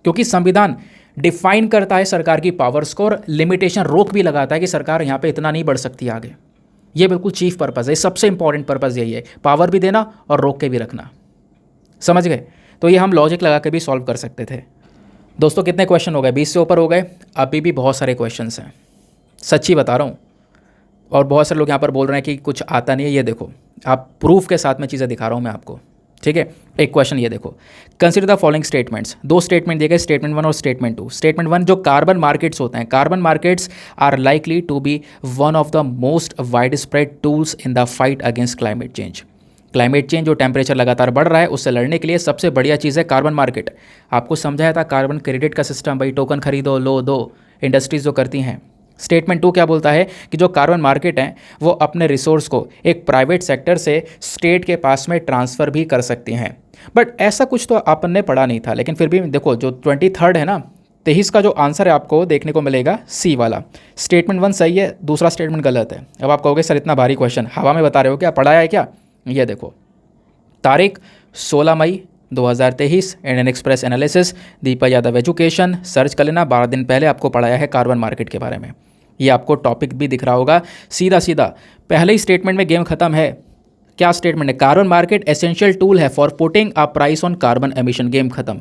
क्योंकि संविधान डिफाइन करता है सरकार की पावर्स को और लिमिटेशन, रोक भी लगाता है कि सरकार यहाँ पे इतना नहीं बढ़ सकती आगे। ये बिल्कुल चीफ पर्पस है, सबसे इंपॉर्टेंट पर्पस यही है, पावर भी देना और रोक के भी रखना। समझ गए। तो ये हम लॉजिक लगा के भी सॉल्व कर सकते थे। दोस्तों कितने क्वेश्चन हो गए, 20 से ऊपर हो गए। अभी भी बहुत सारे क्वेश्चंस हैं, सच्ची बता रहा हूँ। और बहुत सारे लोग यहाँ पर बोल रहे हैं कि कुछ आता नहीं है। ये देखो, आप प्रूफ के साथ में चीज़ें दिखा रहा हूँ मैं आपको। ठीक है, एक क्वेश्चन ये देखो, consider the following statements. 2 statement दिए गए, स्टेटमेंट 1 और स्टेटमेंट 2। स्टेटमेंट 1, जो कार्बन मार्केट्स होते हैं, carbon markets are likely to be one of the most widespread tools in the fight against climate change. Climate change जो temperature लगातार बढ़ रहा है उससे लड़ने के लिए सबसे बढ़िया चीज़ है कार्बन मार्केट। आपको समझाया था कार्बन क्रेडिट का सिस्टम, भाई टोकन खरीदो लो दो, इंडस्ट्रीज जो करती हैं। स्टेटमेंट 2 क्या बोलता है कि जो कार्बन मार्केट है वो अपने रिसोर्स को एक प्राइवेट सेक्टर से स्टेट के पास में ट्रांसफ़र भी कर सकती हैं। बट ऐसा कुछ तो अपन ने पढ़ा नहीं था, लेकिन फिर भी देखो जो 23 है ना, 23 का जो आंसर है आपको देखने को मिलेगा सी वाला। स्टेटमेंट 1 सही है, दूसरा स्टेटमेंट गलत है। अब आप कहोगे सर इतना भारी क्वेश्चन हवा में बता रहे हो क्या, पढ़ाया है क्या? ये देखो, तारीख 16 मई 2023, इंडियन एक्सप्रेस एनालिसिस, दीपक यादव एजुकेशन, सर्च कर लेना। 12 दिन पहले आपको पढ़ाया है कार्बन मार्केट के बारे में। ये आपको टॉपिक भी दिख रहा होगा। सीधा सीधा पहले ही स्टेटमेंट में गेम खत्म है। क्या स्टेटमेंट है, कार्बन मार्केट एसेंशियल टूल है for putting a price on carbon emission. Game खत्म,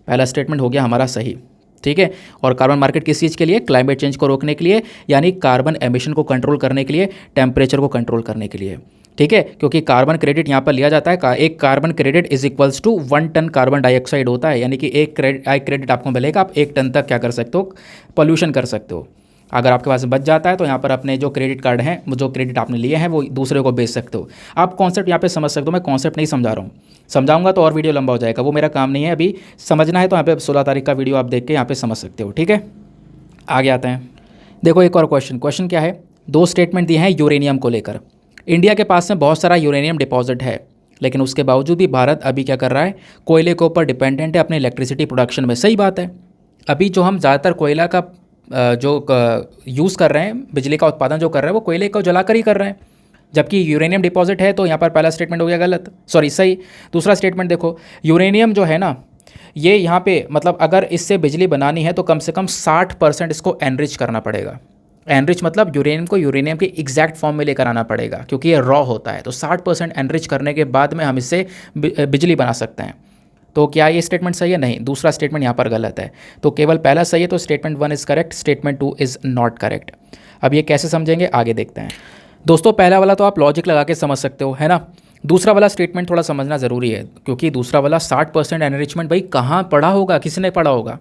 पहला स्टेटमेंट हो गया हमारा सही। ठीक है, और कार्बन मार्केट किस चीज़ के लिए, क्लाइमेट चेंज को रोकने के लिए, यानी कार्बन एमिशन को कंट्रोल करने के लिए, टेम्परेचर को कंट्रोल करने के लिए। ठीक है, क्योंकि कार्बन क्रेडिट यहाँ पर लिया जाता है, एक carbon credit is equals to 1 tonne carbon dioxide होता है, यानी कि एक क्रेडिट आपको मिलेगा, आप 1 टन तक क्या कर सकते हो, पॉल्यूशन कर सकते हो। अगर आपके पास बच जाता है तो यहाँ पर अपने जो क्रेडिट कार्ड हैं, जो क्रेडिट आपने लिए हैं वो दूसरे को बेच सकते हो। आप कॉन्सेप्ट यहाँ पे समझ सकते हो, मैं कॉन्सेप्ट नहीं समझा रहा हूँ, समझाऊंगा तो और वीडियो लंबा हो जाएगा, वो मेरा काम नहीं है। अभी समझना है तो यहाँ पे 16 तारीख का वीडियो आप देख के यहाँ पे समझ सकते हो। ठीक है, आगे आते हैं। देखो एक और क्वेश्चन क्या है, दो स्टेटमेंट दिए हैं यूरेनियम को लेकर। इंडिया के पास में बहुत सारा यूरेनियम डिपॉजिट है, लेकिन उसके बावजूद भी भारत अभी क्या कर रहा है, कोयले के ऊपर डिपेंडेंट है अपने इलेक्ट्रिसिटी प्रोडक्शन में। सही बात है, अभी जो हम ज़्यादातर कोयला का जो यूज़ कर रहे हैं, बिजली का उत्पादन जो कर रहे हैं वो कोयले को जलाकर ही कर रहे हैं, जबकि यूरेनियम डिपॉजिट है। तो यहाँ पर पहला स्टेटमेंट हो गया गलत, सॉरी सही। दूसरा स्टेटमेंट देखो, यूरेनियम जो है ना, ये यहाँ पे मतलब अगर इससे बिजली बनानी है तो कम से कम 60% इसको एनरिच करना पड़ेगा। एनरिच मतलब यूरेनियम को यूरेनियम के एग्जैक्ट फॉर्म में लेकर आना पड़ेगा, क्योंकि ये रॉ होता है। तो 60% एनरिच करने के बाद में हम इससे बिजली बना सकते हैं। तो क्या ये स्टेटमेंट सही है? नहीं, दूसरा स्टेटमेंट यहाँ पर गलत है। तो केवल पहला सही है, तो statement 1 is correct, statement 2 is not correct. अब ये कैसे समझेंगे, आगे देखते हैं। दोस्तों पहला वाला तो आप लॉजिक लगा के समझ सकते हो, है ना। दूसरा वाला स्टेटमेंट थोड़ा समझना ज़रूरी है, क्योंकि दूसरा वाला 60% एनरिचमेंट भाई कहाँ पढ़ा होगा, किसने पढ़ा होगा।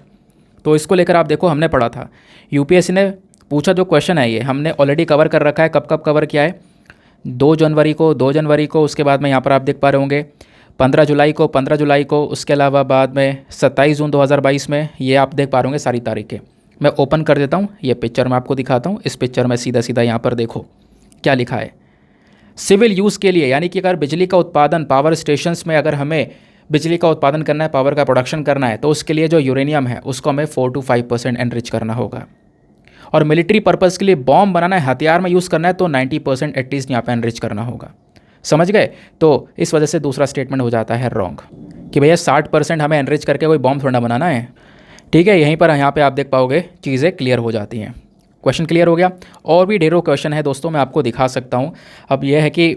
तो इसको लेकर आप देखो, हमने पढ़ा था, यूपीएससी ने पूछा जो क्वेश्चन है ये हमने ऑलरेडी कवर कर रखा है। कब कब कवर किया है? 2 जनवरी को, उसके बाद में यहाँ पर आप देख पा रहे होंगे 15 जुलाई को, उसके अलावा बाद में 27 जून 2022 में, ये आप देख पा रहे होंगे सारी तारीखें। मैं ओपन कर देता हूँ, ये पिक्चर मैं आपको दिखाता हूँ। इस पिक्चर में सीधा सीधा यहाँ पर देखो क्या लिखा है, सिविल यूज़ के लिए, यानी कि अगर बिजली का उत्पादन पावर स्टेशंस में अगर हमें बिजली का उत्पादन करना है, पावर का प्रोडक्शन करना है, तो उसके लिए जो यूरेनियम है उसको हमें 4 to 5% एनरिच करना होगा। और मिलिट्री पर्पज़ के लिए बॉम्ब बनाना है, हथियार में यूज़ करना है, तो 90% एटलीस्ट यहाँ पे एनरिच करना होगा। समझ गए? तो इस वजह से दूसरा स्टेटमेंट हो जाता है रॉन्ग, कि भैया 60% हमें एनरिच करके कोई बॉम्ब थोड़ा बनाना है। ठीक है, यहीं पर यहाँ पे आप देख पाओगे चीज़ें क्लियर हो जाती हैं। क्वेश्चन क्लियर हो गया। और भी ढेरों क्वेश्चन है दोस्तों, मैं आपको दिखा सकता हूँ। अब यह है कि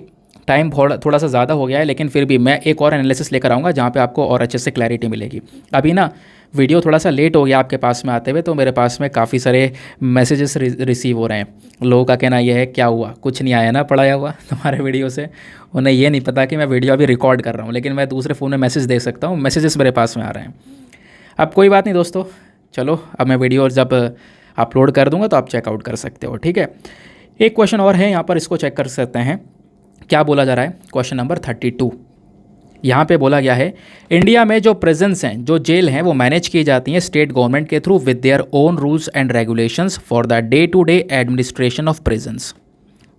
टाइम थोड़ा सा ज़्यादा हो गया है, लेकिन फिर भी मैं एक और एनालिसिस लेकर आऊँगा जहाँ पे आपको और अच्छे से क्लैरिटी मिलेगी। अभी ना वीडियो थोड़ा सा लेट हो गया आपके पास में आते हुए, तो मेरे पास में काफ़ी सारे मैसेजेस रिसीव हो रहे हैं। लोगों का कहना यह है, क्या हुआ, कुछ नहीं आया ना पढ़ाया हुआ तुम्हारे वीडियो से। उन्हें ये नहीं पता कि मैं वीडियो अभी रिकॉर्ड कर रहा हूँ, लेकिन मैं दूसरे फ़ोन में मैसेज देख सकता हूँ, मैसेजेस मेरे पास में आ रहे हैं। अब कोई बात नहीं दोस्तों, चलो अब मैं वीडियो जब अपलोड कर दूंगा तो आप चेकआउट कर सकते हो। ठीक है, एक क्वेश्चन और है यहाँ पर, इसको चेक कर सकते हैं क्या बोला जा रहा है। क्वेश्चन नंबर 32, यहाँ पे बोला गया है, इंडिया में जो प्रिजन्स हैं, जो जेल हैं, वो मैनेज की जाती हैं स्टेट गवर्नमेंट के through with their own rules and regulations for the day to day administration of prisons.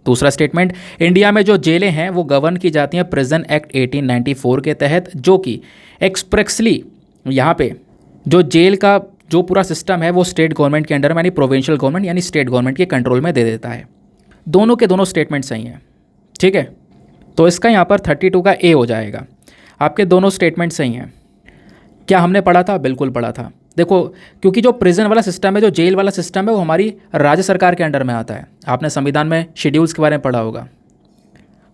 दूसरा स्टेटमेंट, इंडिया में जो जेलें हैं वो गवर्न की जाती हैं प्रिजन एक्ट 1894 के तहत, जो कि एक्सप्रेसली यहाँ पे जो जेल का जो पूरा सिस्टम है वो स्टेट गवर्नमेंट के अंडर में, यानी प्रोविंशियल गवर्नमेंट यानी स्टेट गवर्नमेंट के कंट्रोल में दे देता है। दोनों के दोनों स्टेटमेंट सही हैं। ठीक है, तो इसका यहाँ पर 32 का ए हो जाएगा। आपके दोनों स्टेटमेंट सही हैं। क्या हमने पढ़ा था? बिल्कुल पढ़ा था। देखो, क्योंकि जो प्रिजन वाला सिस्टम है, जो जेल वाला सिस्टम है, वो हमारी राज्य सरकार के अंडर में आता है। आपने संविधान में शेड्यूल्स के बारे में पढ़ा होगा,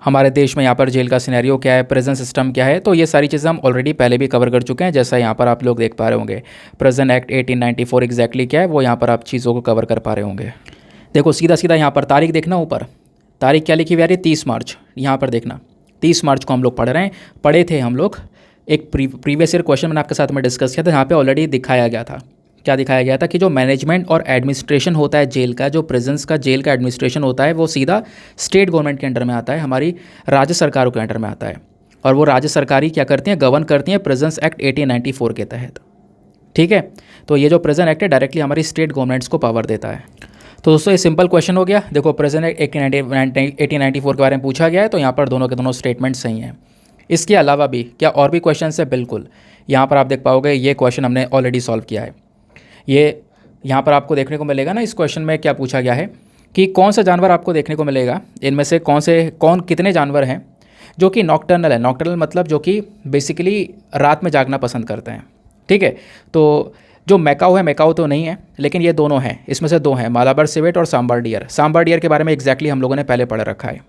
हमारे देश में यहाँ पर जेल का सिनेरियो क्या है, प्रिजन सिस्टम क्या है, तो ये सारी चीज़ें हम ऑलरेडी पहले भी कवर कर चुके हैं। जैसा यहाँ पर आप लोग देख पा रहे होंगे, प्रिजन एक्ट 1894 एग्जैक्टली क्या है, वो यहाँ पर आप चीज़ों को कवर कर पा रहे होंगे। देखो सीधा सीधा यहाँ पर तारीख देखना, ऊपर तारीख क्या लिखी हुई आ रही है, 30 मार्च। यहाँ पर देखना, 30 मार्च को हम लोग पढ़े थे हम लोग। एक प्रीवियस ईयर क्वेश्चन मैंने आपके साथ में डिस्कस किया था, यहाँ पे ऑलरेडी दिखाया गया था। क्या दिखाया गया था कि जो मैनेजमेंट और एडमिनिस्ट्रेशन होता है जेल का, जो प्रिजन्स का जेल का एडमिनिस्ट्रेशन होता है, वो सीधा स्टेट गवर्नमेंट के अंडर में आता है, हमारी राज्य सरकारों के अंडर में आता है। और वो राज्य सरकारी क्या करती हैं, गवर्न करती हैं प्रिजन्स एक्ट 1894 के तहत। ठीक है, तो ये जो प्रिजन एक्ट है डायरेक्टली हमारी स्टेट गवर्नमेंट्स को पावर देता है। तो दोस्तों ये सिंपल क्वेश्चन हो गया। देखो प्रिजन एक्ट 1894 के बारे में पूछा गया है, तो यहाँ पर दोनों के दोनों स्टेटमेंट सही हैं। इसके अलावा भी क्या और भी क्वेश्चन है? बिल्कुल, यहाँ पर आप देख पाओगे ये क्वेश्चन हमने ऑलरेडी सॉल्व किया है। ये यहाँ पर आपको देखने को मिलेगा ना, इस क्वेश्चन में क्या पूछा गया है कि कौन सा जानवर आपको देखने को मिलेगा, इनमें से कितने जानवर हैं जो कि नॉकटर्नल है। नॉकटर्नल मतलब जो कि बेसिकली रात में जागना पसंद करते हैं। ठीक है, तो जो मैकाओ है, मैकाओ तो नहीं है, लेकिन ये दोनों हैं, इसमें से दो हैं, मालाबार सिवेट और सांबर डियर। सांबर डियर के बारे में एग्जैक्टली हम लोगों ने पहले पढ़ रखा है।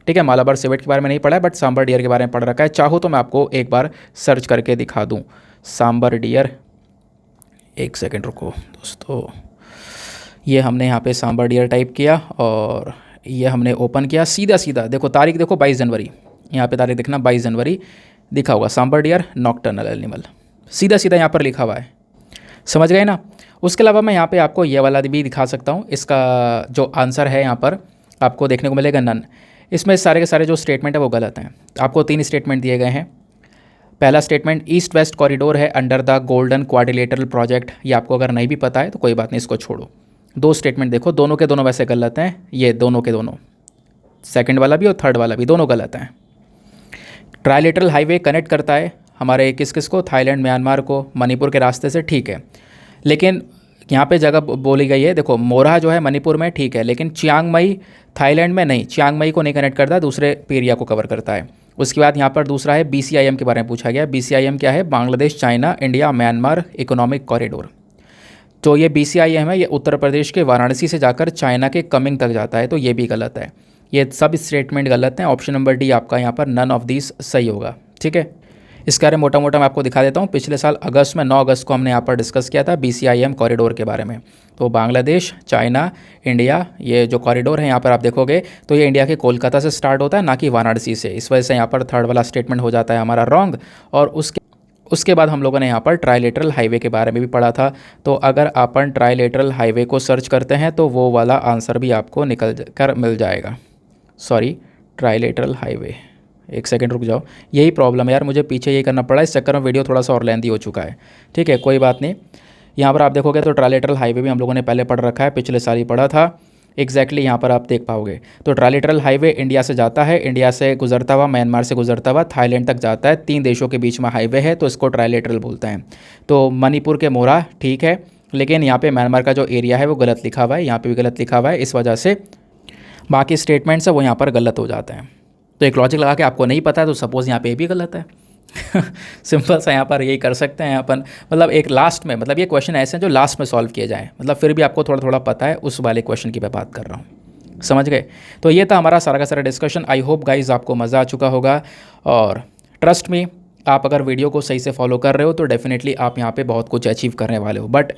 ठीक है, मालाबार सिवेट के बारे में नहीं पढ़ा है, बट सांबर डियर के बारे में पढ़ रखा है। चाहो तो मैं आपको एक बार सर्च करके दिखा दूँ सांबर डियर। एक सेकेंड रुको दोस्तों, ये हमने यहाँ पे सांबर डियर टाइप किया और ये हमने ओपन किया। सीधा सीधा देखो तारीख, देखो 22 जनवरी, यहाँ पे तारीख देखना 22 जनवरी दिखा होगा, सांबर डियर नॉकटर्नल एनिमल, सीधा सीधा यहाँ पर लिखा हुआ है। समझ गए ना। उसके अलावा मैं यहाँ पे आपको ये वाला भी दिखा सकता हूँ। इसका जो आंसर है यहाँ पर आपको देखने को मिलेगा नन। इसमें सारे के सारे जो स्टेटमेंट है वो गलत हैं। आपको 3 स्टेटमेंट दिए गए हैं। पहला स्टेटमेंट ईस्ट वेस्ट कॉरिडोर है under the golden quadrilateral project, ये आपको अगर नहीं भी पता है तो कोई बात नहीं, इसको छोड़ो। दो स्टेटमेंट देखो, दोनों के दोनों वैसे गलत हैं, ये दोनों के दोनों, सेकंड वाला भी और थर्ड वाला भी, दोनों गलत हैं। ट्राइलेटरल हाईवे कनेक्ट करता है हमारे किस किस को, थाईलैंड म्यांमार को मणिपुर के रास्ते से, ठीक है। लेकिन यहाँ पे जगह बोली गई है, देखो मोरहा जो है मणिपुर में, ठीक है, लेकिन चियांग माई थाईलैंड में नहीं, चियांग माई को नहीं कनेक्ट करता, दूसरे एरिया को कवर करता है। उसके बाद यहाँ पर दूसरा है BCIM के बारे में पूछा गया। BCIM क्या है? Bangladesh China India Myanmar economic corridor. तो ये BCIM है, ये उत्तर प्रदेश के वाराणसी से जाकर चाइना के कमिंग तक जाता है, तो ये भी गलत है। ये सब स्टेटमेंट गलत हैं। ऑप्शन नंबर डी आपका यहाँ पर नन ऑफ दीज सही होगा, ठीक है। इसके बारे में मोटा मोटा मैं आपको दिखा देता हूँ। पिछले साल अगस्त में 9 अगस्त को हमने यहाँ पर डिस्कस किया था BCIM कॉरिडोर के बारे में। तो बांग्लादेश चाइना इंडिया, ये जो कॉरिडोर है यहाँ पर आप देखोगे तो ये इंडिया के कोलकाता से स्टार्ट होता है, ना कि वाराणसी से। इस वजह से यहाँ पर थर्ड वाला स्टेटमेंट हो जाता है हमारा रॉन्ग। और उसके बाद हम लोगों ने यहाँ पर ट्राइलेटरल हाईवे के बारे में भी पढ़ा था। तो अगर अपन ट्राइलेटरल हाईवे को सर्च करते हैं तो वो वाला आंसर भी आपको निकल कर मिल जाएगा। सॉरी, ट्राइलेटरल हाईवे, एक सेकंड रुक जाओ, यही प्रॉब्लम है यार, मुझे पीछे यही करना पड़ा, इस चक्कर में वीडियो थोड़ा सा और लेंथी हो चुका है, ठीक है, कोई बात नहीं। यहाँ पर आप देखोगे तो ट्राइलेटरल हाईवे भी हम लोगों ने पहले पढ़ रखा है, पिछले साल ही पढ़ा था एग्जैक्टली, यहाँ पर आप देख पाओगे। तो ट्राइलेटरल हाईवे इंडिया से जाता है, इंडिया से गुजरता हुआ म्यांमार से गुजरता हुआ थाईलैंड तक जाता है, 3 देशों के बीच में हाईवे है, तो इसको ट्राइलेटरल बोलते हैं। तो मणिपुर के मोरा ठीक है, लेकिन यहाँ पे म्यांमार का जो एरिया है वो गलत लिखा हुआ है, यहाँ पे भी गलत लिखा हुआ है, इस वजह से बाकी स्टेटमेंट्स है वो यहाँ पर गलत हो जाते हैं। तो एक लॉजिक लगा के आपको नहीं पता है तो सपोज़ यहाँ पे भी गलत है सिंपल सा यहाँ पर यही कर सकते हैं अपन, मतलब एक लास्ट में, मतलब ये क्वेश्चन ऐसे हैं जो लास्ट में सॉल्व किए जाएँ, मतलब फिर भी आपको थोड़ा थोड़ा पता है, उस वाले क्वेश्चन की मैं बात कर रहा हूँ, समझ गए। तो ये था हमारा सारा का सारा डिस्कशन। आई होप गाइज आपको मज़ा आ चुका होगा, और ट्रस्ट मी, आप अगर वीडियो को सही से फॉलो कर रहे हो तो डेफिनेटली आप यहाँ पर बहुत कुछ अचीव करने वाले हो। बट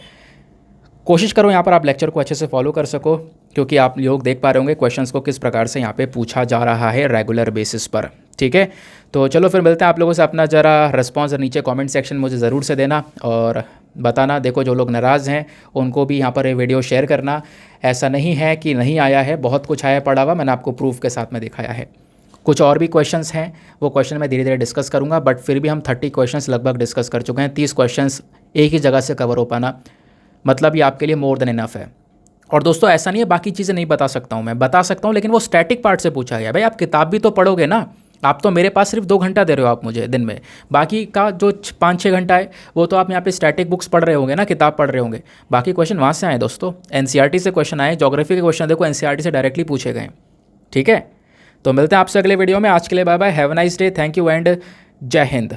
कोशिश करो यहाँ पर आप लेक्चर को अच्छे से फॉलो कर सको, क्योंकि आप लोग देख पा रहे होंगे क्वेश्चंस को किस प्रकार से यहाँ पे पूछा जा रहा है रेगुलर बेसिस पर, ठीक है। तो चलो फिर मिलते हैं आप लोगों से, अपना ज़रा रिस्पॉन्स नीचे कमेंट सेक्शन मुझे ज़रूर से देना और बताना। देखो जो लोग नाराज़ हैं उनको भी यहाँ पर ये वीडियो शेयर करना, ऐसा नहीं है कि नहीं आया है, बहुत कुछ आया पड़ा हुआ, मैंने आपको प्रूफ के साथ में दिखाया है। कुछ और भी क्वेश्चंस हैं, वो क्वेश्चन मैं धीरे धीरे डिस्कस करूँगा, बट फिर भी हम 30 क्वेश्चंस लगभग डिस्कस कर चुके हैं। 30 क्वेश्चंस एक ही जगह से कवर हो पाना मतलब ये आपके लिए मोर देन इनफ है। और दोस्तों ऐसा नहीं है बाकी चीज़ें नहीं बता सकता हूँ, मैं बता सकता हूँ, लेकिन वो स्टैटिक पार्ट से पूछा गया। भाई आप किताब भी तो पढ़ोगे ना, आप तो मेरे पास सिर्फ 2 घंटा दे रहे हो आप मुझे दिन में, बाकी का जो 5-6 घंटा है वो तो आप यहाँ पे स्टैटिक बुक्स पढ़ रहे होंगे ना, किताब पढ़ रहे होंगे। बाकी क्वेश्चन वहाँ से आए दोस्तों, NCERT से क्वेश्चन आए, ज्योग्राफी के क्वेश्चन देखो NCERT से डायरेक्टली पूछे गए, ठीक है। तो मिलते हैं आपसे अगले वीडियो में, आज के लिए bye bye, have a nice day, thank you and Jai Hind.